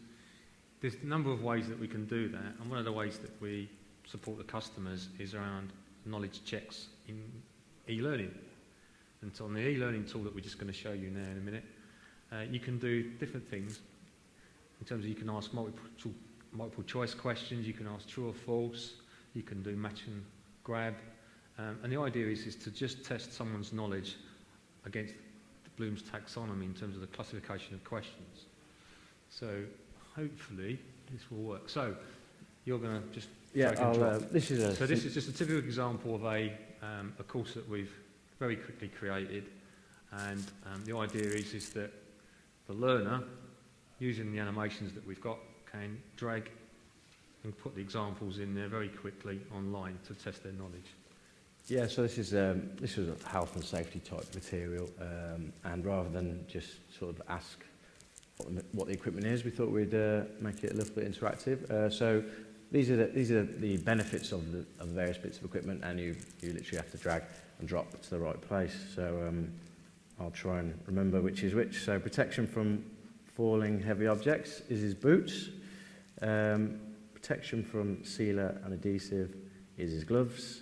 there's a number of ways that we can do that. And one of the ways that we support the customers is around knowledge checks in e-learning. And so on the e-learning tool that we're just going to show you now in a minute, you can do different things. In terms of you can ask multiple choice questions, you can ask true or false, you can do match and grab. And the idea is to just test someone's knowledge against Bloom's taxonomy in terms of the classification of questions. So hopefully this will work. So you're going to just this is just a typical example of a course that we've very quickly created, and the idea is that the learner, using the animations that we've got, can drag and put the examples in there very quickly online to test their knowledge. Yeah, so this is a health and safety type material, and rather than just sort of ask what the equipment is, we thought we'd make it a little bit interactive. So these are the benefits of the various bits of equipment, and you literally have to drag and drop to the right place. So I'll try and remember which is which. So protection from falling heavy objects is his boots. Protection from sealer and adhesive is his gloves.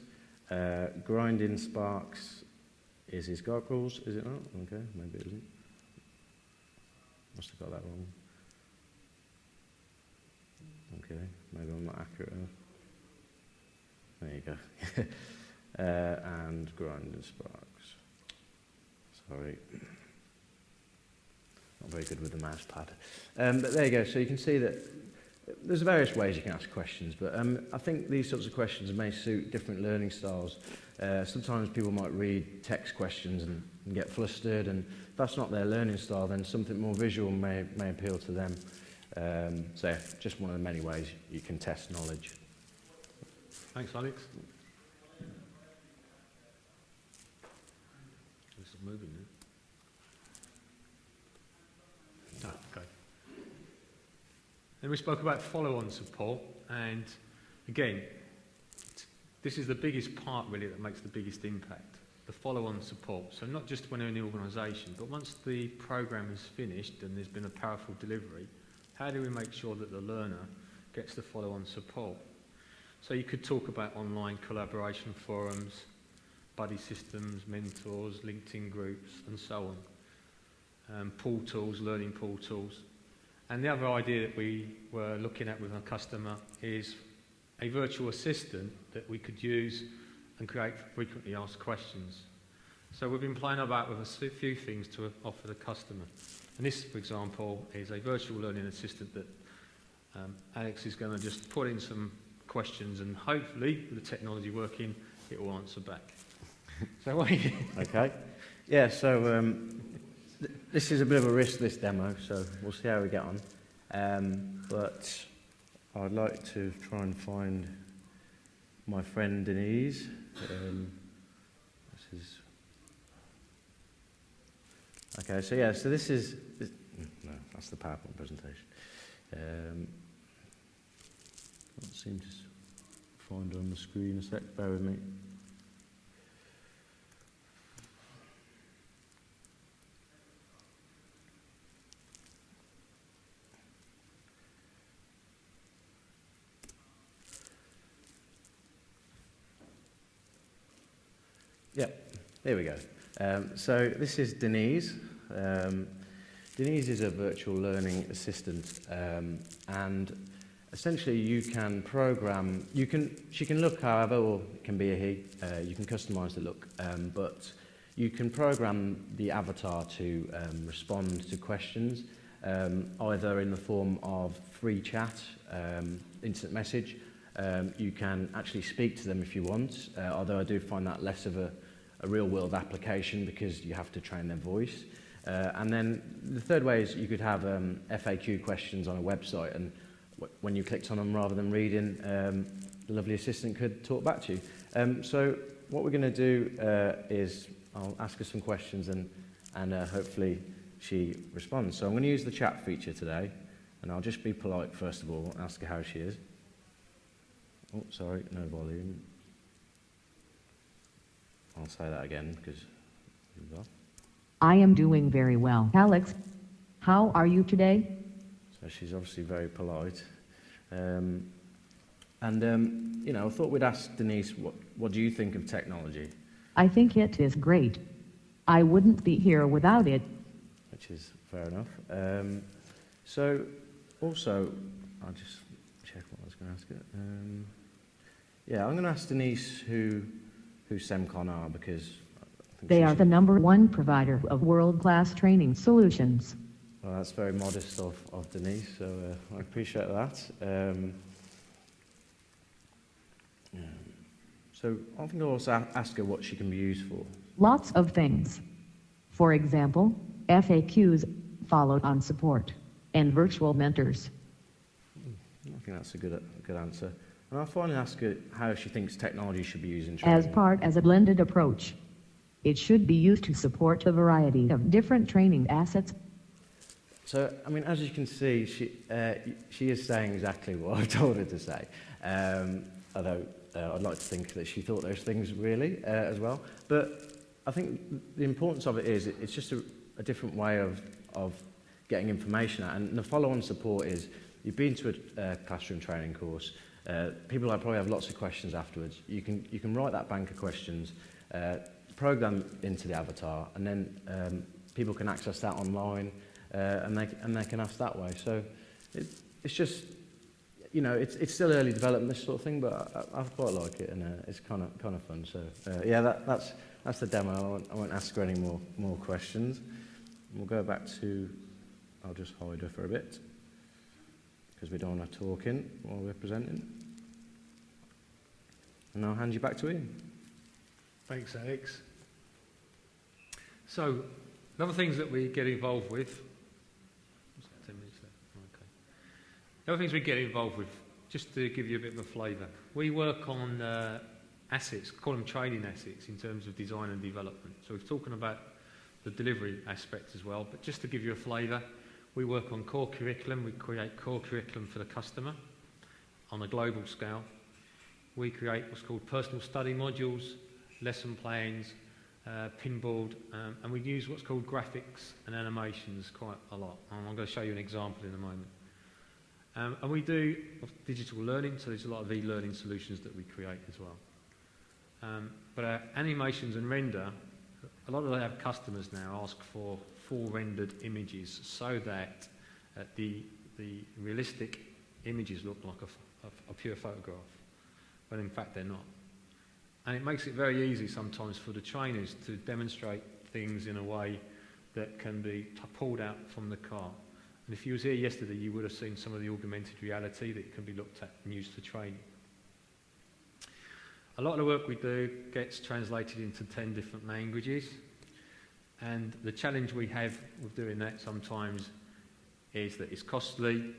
Grinding sparks is his goggles, is it not? Okay, maybe it isn't. Must have got that wrong. Okay, maybe I'm not accurate enough. There you go. And grinding sparks. Sorry. Not very good with the mouse pad. But there you go. So you can see that there's various ways you can ask questions, but I think these sorts of questions may suit different learning styles. Sometimes people might read text questions and get flustered, and if that's not their learning style, then something more visual may appeal to them. So yeah, just one of the many ways you can test knowledge. Thanks, Alex. This is moving now. Oh, okay. Then we spoke about follow-on support, and again, this is the biggest part really that makes the biggest impact, the follow-on support. So not just when you're in the organisation, but once the programme is finished and there's been a powerful delivery, how do we make sure that the learner gets the follow-on support? So you could talk about online collaboration forums, buddy systems, mentors, LinkedIn groups, and so on. Portals, learning portals. And the other idea that we were looking at with our customer is a virtual assistant that we could use and create frequently asked questions. So we've been playing about with a few things to offer the customer. And this, for example, is a virtual learning assistant that Alex is going to just put in some questions, and hopefully, with the technology working, it will answer back. So what Okay. Yeah, so this is a bit of a risk, this demo, so we'll see how we get on. But I'd like to try and find my friend Denise. This is... Okay, so yeah, so this is... No, that's the PowerPoint presentation. Can't seem to find her on the screen a sec, bear with me. Yeah, there we go. So this is Denise. Denise is a virtual learning assistant, and essentially you can program, she can look however, or it can be a he, you can customize the look, but you can program the avatar to respond to questions, either in the form of free chat, instant message. You can actually speak to them if you want, although I do find that less of a real-world application because you have to train their voice. And then the third way is you could have FAQ questions on a website, and when you clicked on them, rather than reading, the lovely assistant could talk back to you. So what we're going to do is I'll ask her some questions, and hopefully she responds. So I'm going to use the chat feature today, and I'll just be polite first of all and ask her how she is. Oh, sorry, no volume. I'll say that again because... I am doing very well. Alex, how are you today? So she's obviously very polite. You know, I thought we'd ask Denise, what do you think of technology? I think it is great. I wouldn't be here without it. Which is fair enough. So, also, I'll just check what I was going to ask her. Yeah, I'm going to ask Denise who CENTCOM are, because I think they are the #1 provider of world-class training solutions. Well, that's very modest of Denise, so I appreciate that. Yeah. So I think I'll also ask her what she can be used for. Lots of things. For example, FAQs, followed on support, and virtual mentors. I think that's a good answer. And I'll finally ask her how she thinks technology should be used in training. As a blended approach. It should be used to support a variety of different training assets. So, I mean, as you can see, she is saying exactly what I told her to say. Although I'd like to think that she thought those things really as well. But I think the importance of it is it's just a different way of getting information out. And the follow-on support is, you've been to a classroom training course, people probably have lots of questions afterwards. You can write that bank of questions, program into the avatar, and then people can access that online, and they can ask that way. So it's just, you know, it's still early development, this sort of thing, but I quite like it, and it's kind of fun. So yeah, that's the demo. I won't ask her any more questions. We'll go back to, I'll just hide her for a bit, because we don't want her talking while we're presenting. And I'll hand you back to Ian. Thanks, Alex. So, other things that we get involved with. 10 minutes left. Okay. The other things we get involved with, just to give you a bit of a flavour, we work on assets, call them training assets in terms of design and development. So we're talking about the delivery aspect as well, but just to give you a flavour, we work on core curriculum. We create core curriculum for the customer on a global scale. We create what's called personal study modules, lesson plans, pinboard, and we use what's called graphics and animations quite a lot. And I'm going to show you an example in a moment. And we do digital learning, so there's a lot of e-learning solutions that we create as well. But our animations and render, a lot of our customers now ask for full rendered images so that the realistic images look like a pure photograph, when in fact they're not. And it makes it very easy sometimes for the trainers to demonstrate things in a way that can be pulled out from the car. And if you was here yesterday, you would have seen some of the augmented reality that can be looked at and used for training. A lot of the work we do gets translated into 10 different languages. And the challenge we have with doing that sometimes is that it's costly,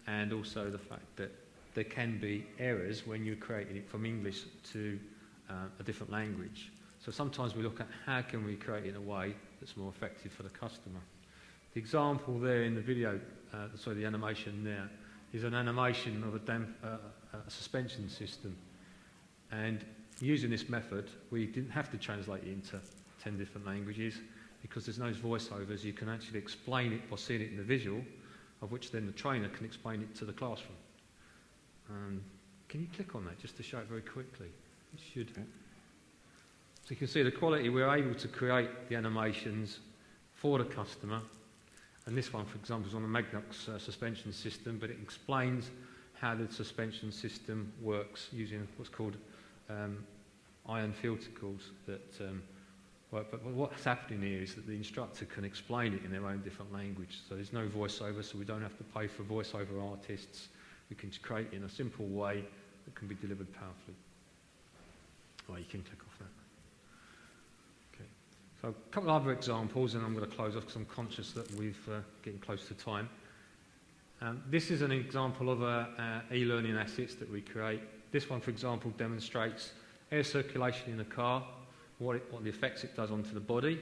and also the fact that there can be errors when you're creating it from English to a different language. So sometimes we look at how can we create it in a way that's more effective for the customer. The example there in the video, the animation there, is an animation of a suspension system. And using this method, we didn't have to translate it into 10 different languages, because there's no voiceovers. You can actually explain it by seeing it in the visual, of which then the trainer can explain it to the classroom. Can you click on that just to show it very quickly? It should. So you can see the quality. We're able to create the animations for the customer. And this one, for example, is on a Magnox suspension system, but it explains how the suspension system works using what's called iron filtercles that work. But what's happening here is that the instructor can explain it in their own different language. So there's no voiceover, so we don't have to pay for voiceover artists. We can create it in a simple way that can be delivered powerfully. Oh, you can click off that. Okay. So a couple of other examples, and I'm going to close off because I'm conscious that we're getting close to time. This is an example of e-learning assets that we create. This one, for example, demonstrates air circulation in a car, what the effects it does onto the body.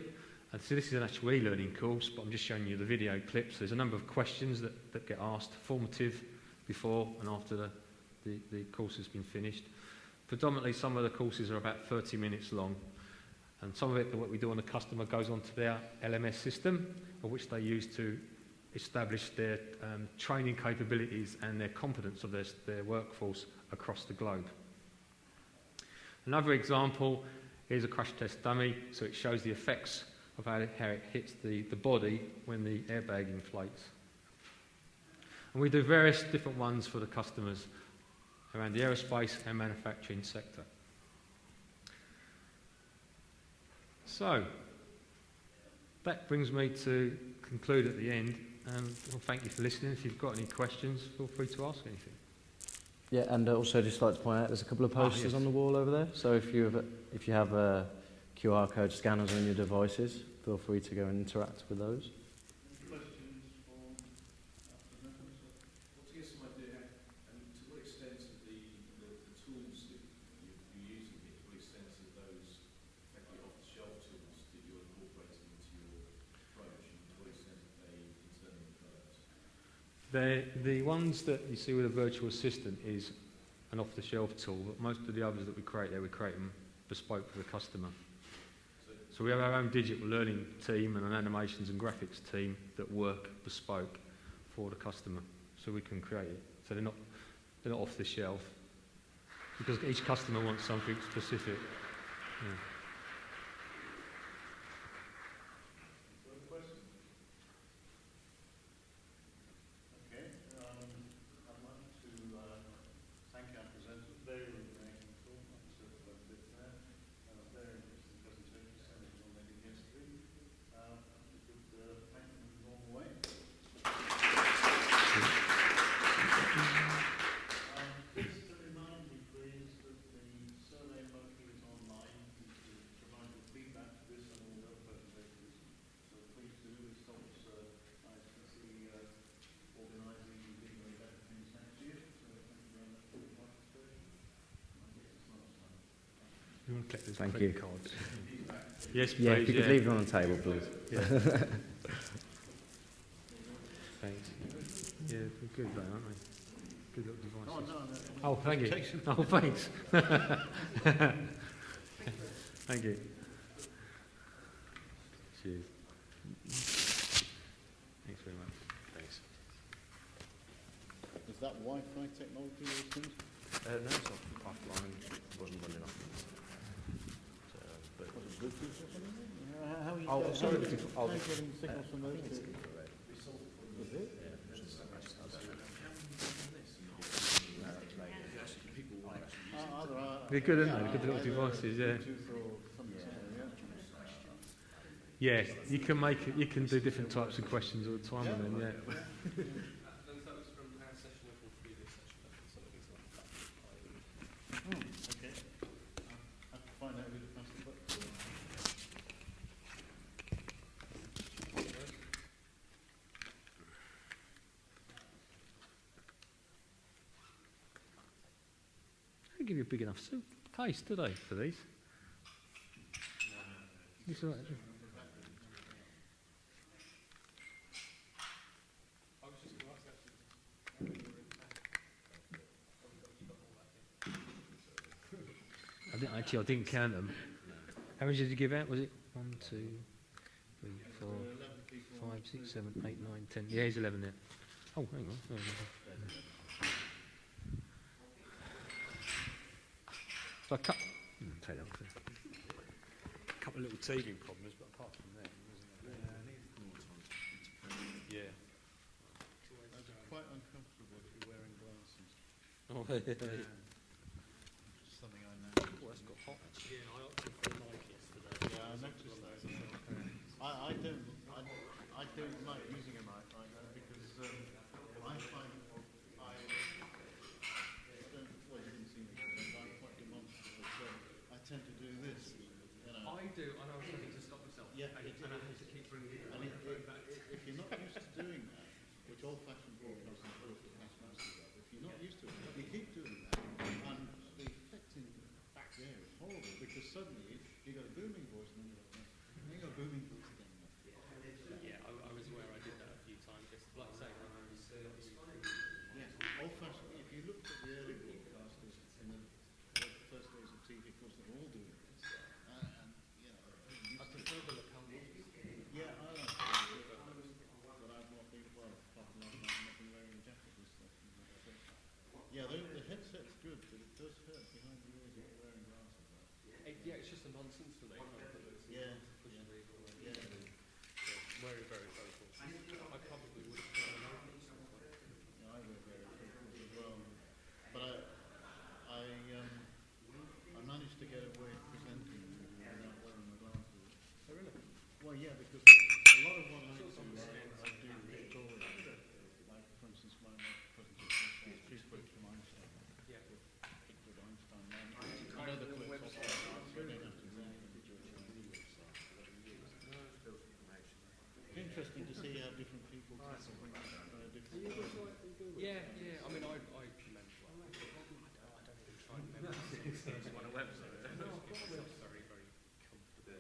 And so this is an actual e-learning course, but I'm just showing you the video clips. There's a number of questions that get asked, formative before and after the course has been finished. Predominantly, some of the courses are about 30 minutes long, and some of it, what we do on the customer, goes onto their LMS system, of which they use to establish their training capabilities and their competence of their workforce across the globe. Another example is a crash test dummy, so it shows the effects of how it hits the body when the airbag inflates. And we do various different ones for the customers around the aerospace and manufacturing sector. So, that brings me to conclude at the end. Well, thank you for listening. If you've got any questions, feel free to ask anything. Yeah, and also just like to point out, there's a couple of posters on the wall over there. So if you have QR code scanners on your devices, feel free to go and interact with those. Questions from to get some idea, and to what extent are the tools that you're using here, to what extent are those effectively off-the-shelf tools that you're incorporating into your approach, and to what extent are they internally developed? The ones that you see with a virtual assistant is an off-the-shelf tool, but most of the others that we create there, we create them bespoke for the customer. So we have our own digital learning team and an animations and graphics team that work bespoke for the customer, so we can create it. So they're not off the shelf, because each customer wants something specific. Yeah. Further questions? Okay, I'd like to thank our presenters. Very illuminating talk, not to bit there. Very interesting presentation, some of them maybe yesterday. We could thank them in the normal way. Just to remind you, please, that the survey monkey is online. You can provide your feedback to this and all the other presentations. So please do. This helps ISPC organising and bigger and better things next year. So thank you very much for your participation. You want to collect those Thank credit you. cards? Yes, please. Yeah, if you could leave them on the table, please. Thanks. Yeah, they're good, though, aren't they? Good little devices. No. Oh, thank you. Oh, thanks. Thank you. Cheers. Thanks very much. Thanks. Is that Wi-Fi technology, those things? No, it's offline. It wasn't running off. Was it Bluetooth or something? How are you Oh, sorry. how are you getting signals from those two? Is it? They're good, aren't they? Good little devices, yeah. Yeah, you can make it. You can do different types of questions all the time on them. Yeah. That was from our session or from previous session. Okay. I have to find out who to pass the book to. They give you a big enough case, do they, for these? It's all right. I didn't count them. How many did you give out? Was it 1, 2, 3, 4, 5, 6, 7, 8, 9, 10? Yeah, he's 11 there. Oh, hang on. Oh, so take that off there. A couple of little teething problems, but apart from that, yeah. That's quite uncomfortable if you're wearing glasses. Oh, yeah. Something I know. Oh, that's got hot actually. Yeah, I opted for a Nike yesterday. Yeah, I noticed that. I don't like using a knife like that because I find well, you can see me because I'm quite demonstrative. I tend to do this. You know. I do, and I was having to stop myself. Yeah, and I have to keep bringing it and if you're not used to doing that, which old-fashioned broadcasting broadcast masters are, if you're not used to it, you keep doing that, and the effect in back there is horrible because suddenly you've got a booming voice and then you've got a booming voice again. Yeah, I was aware I did that a few times. Just like I say, when I was Yes, old-fashioned. If you looked at the early broadcasters in the first days of TV, of course, they're all doing this, and you know, I prefer the lapel ones. yeah, I like it, but I've not been apart from that, I've not been wearing a jacket and stuff. Yeah, the headset's good, but it does hurt behind the ears if you're wearing glasses. Yeah, it's just a nonsense for me. Yeah. Yeah. Very, very vocal. I probably would have done an Yeah, I wear very difficult as well. But I managed to get away presenting without wearing my glasses. Oh, really? Well, yeah, because a lot of what I do record, like for instance, my presentation was three quotes from Einstein. Yeah. Picked with Einstein. I know the quotes off by heart, so I don't have to read them and judge my videos. It's interesting to see how different people tackle different things. Yeah. I mean, I meant well. I don't even try and remember things on a website. It's very, very comfortable.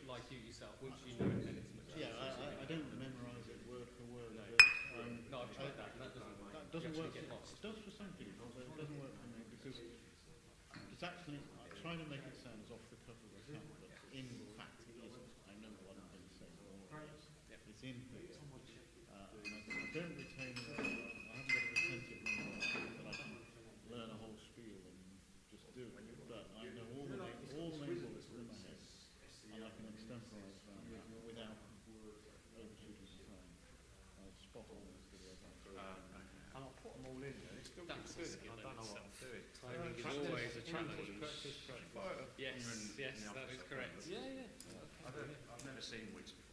Like you yourself, once you know it, then it's much easier. Yeah, I don't memorise it word for word. No. But, No, I've tried that, and that doesn't work. That doesn't You work. actually get lost. It does for some people, but it doesn't work for me because it's actually I try to make it sound as off the cuff as I can, but in fact in here. I don't retain, I haven't got a retentive memory that I can learn a whole spiel and just do it, but I know all the main bullets are in my head, and I can extemporise that without overshooting the time. Spot on as to the And I'll put them all in there. It's still That's good. a skill I don't in know what itself. I'm doing. Timing is Practice, always a challenge. Practice. Yes, yes, that is correct. I've never seen Wix before.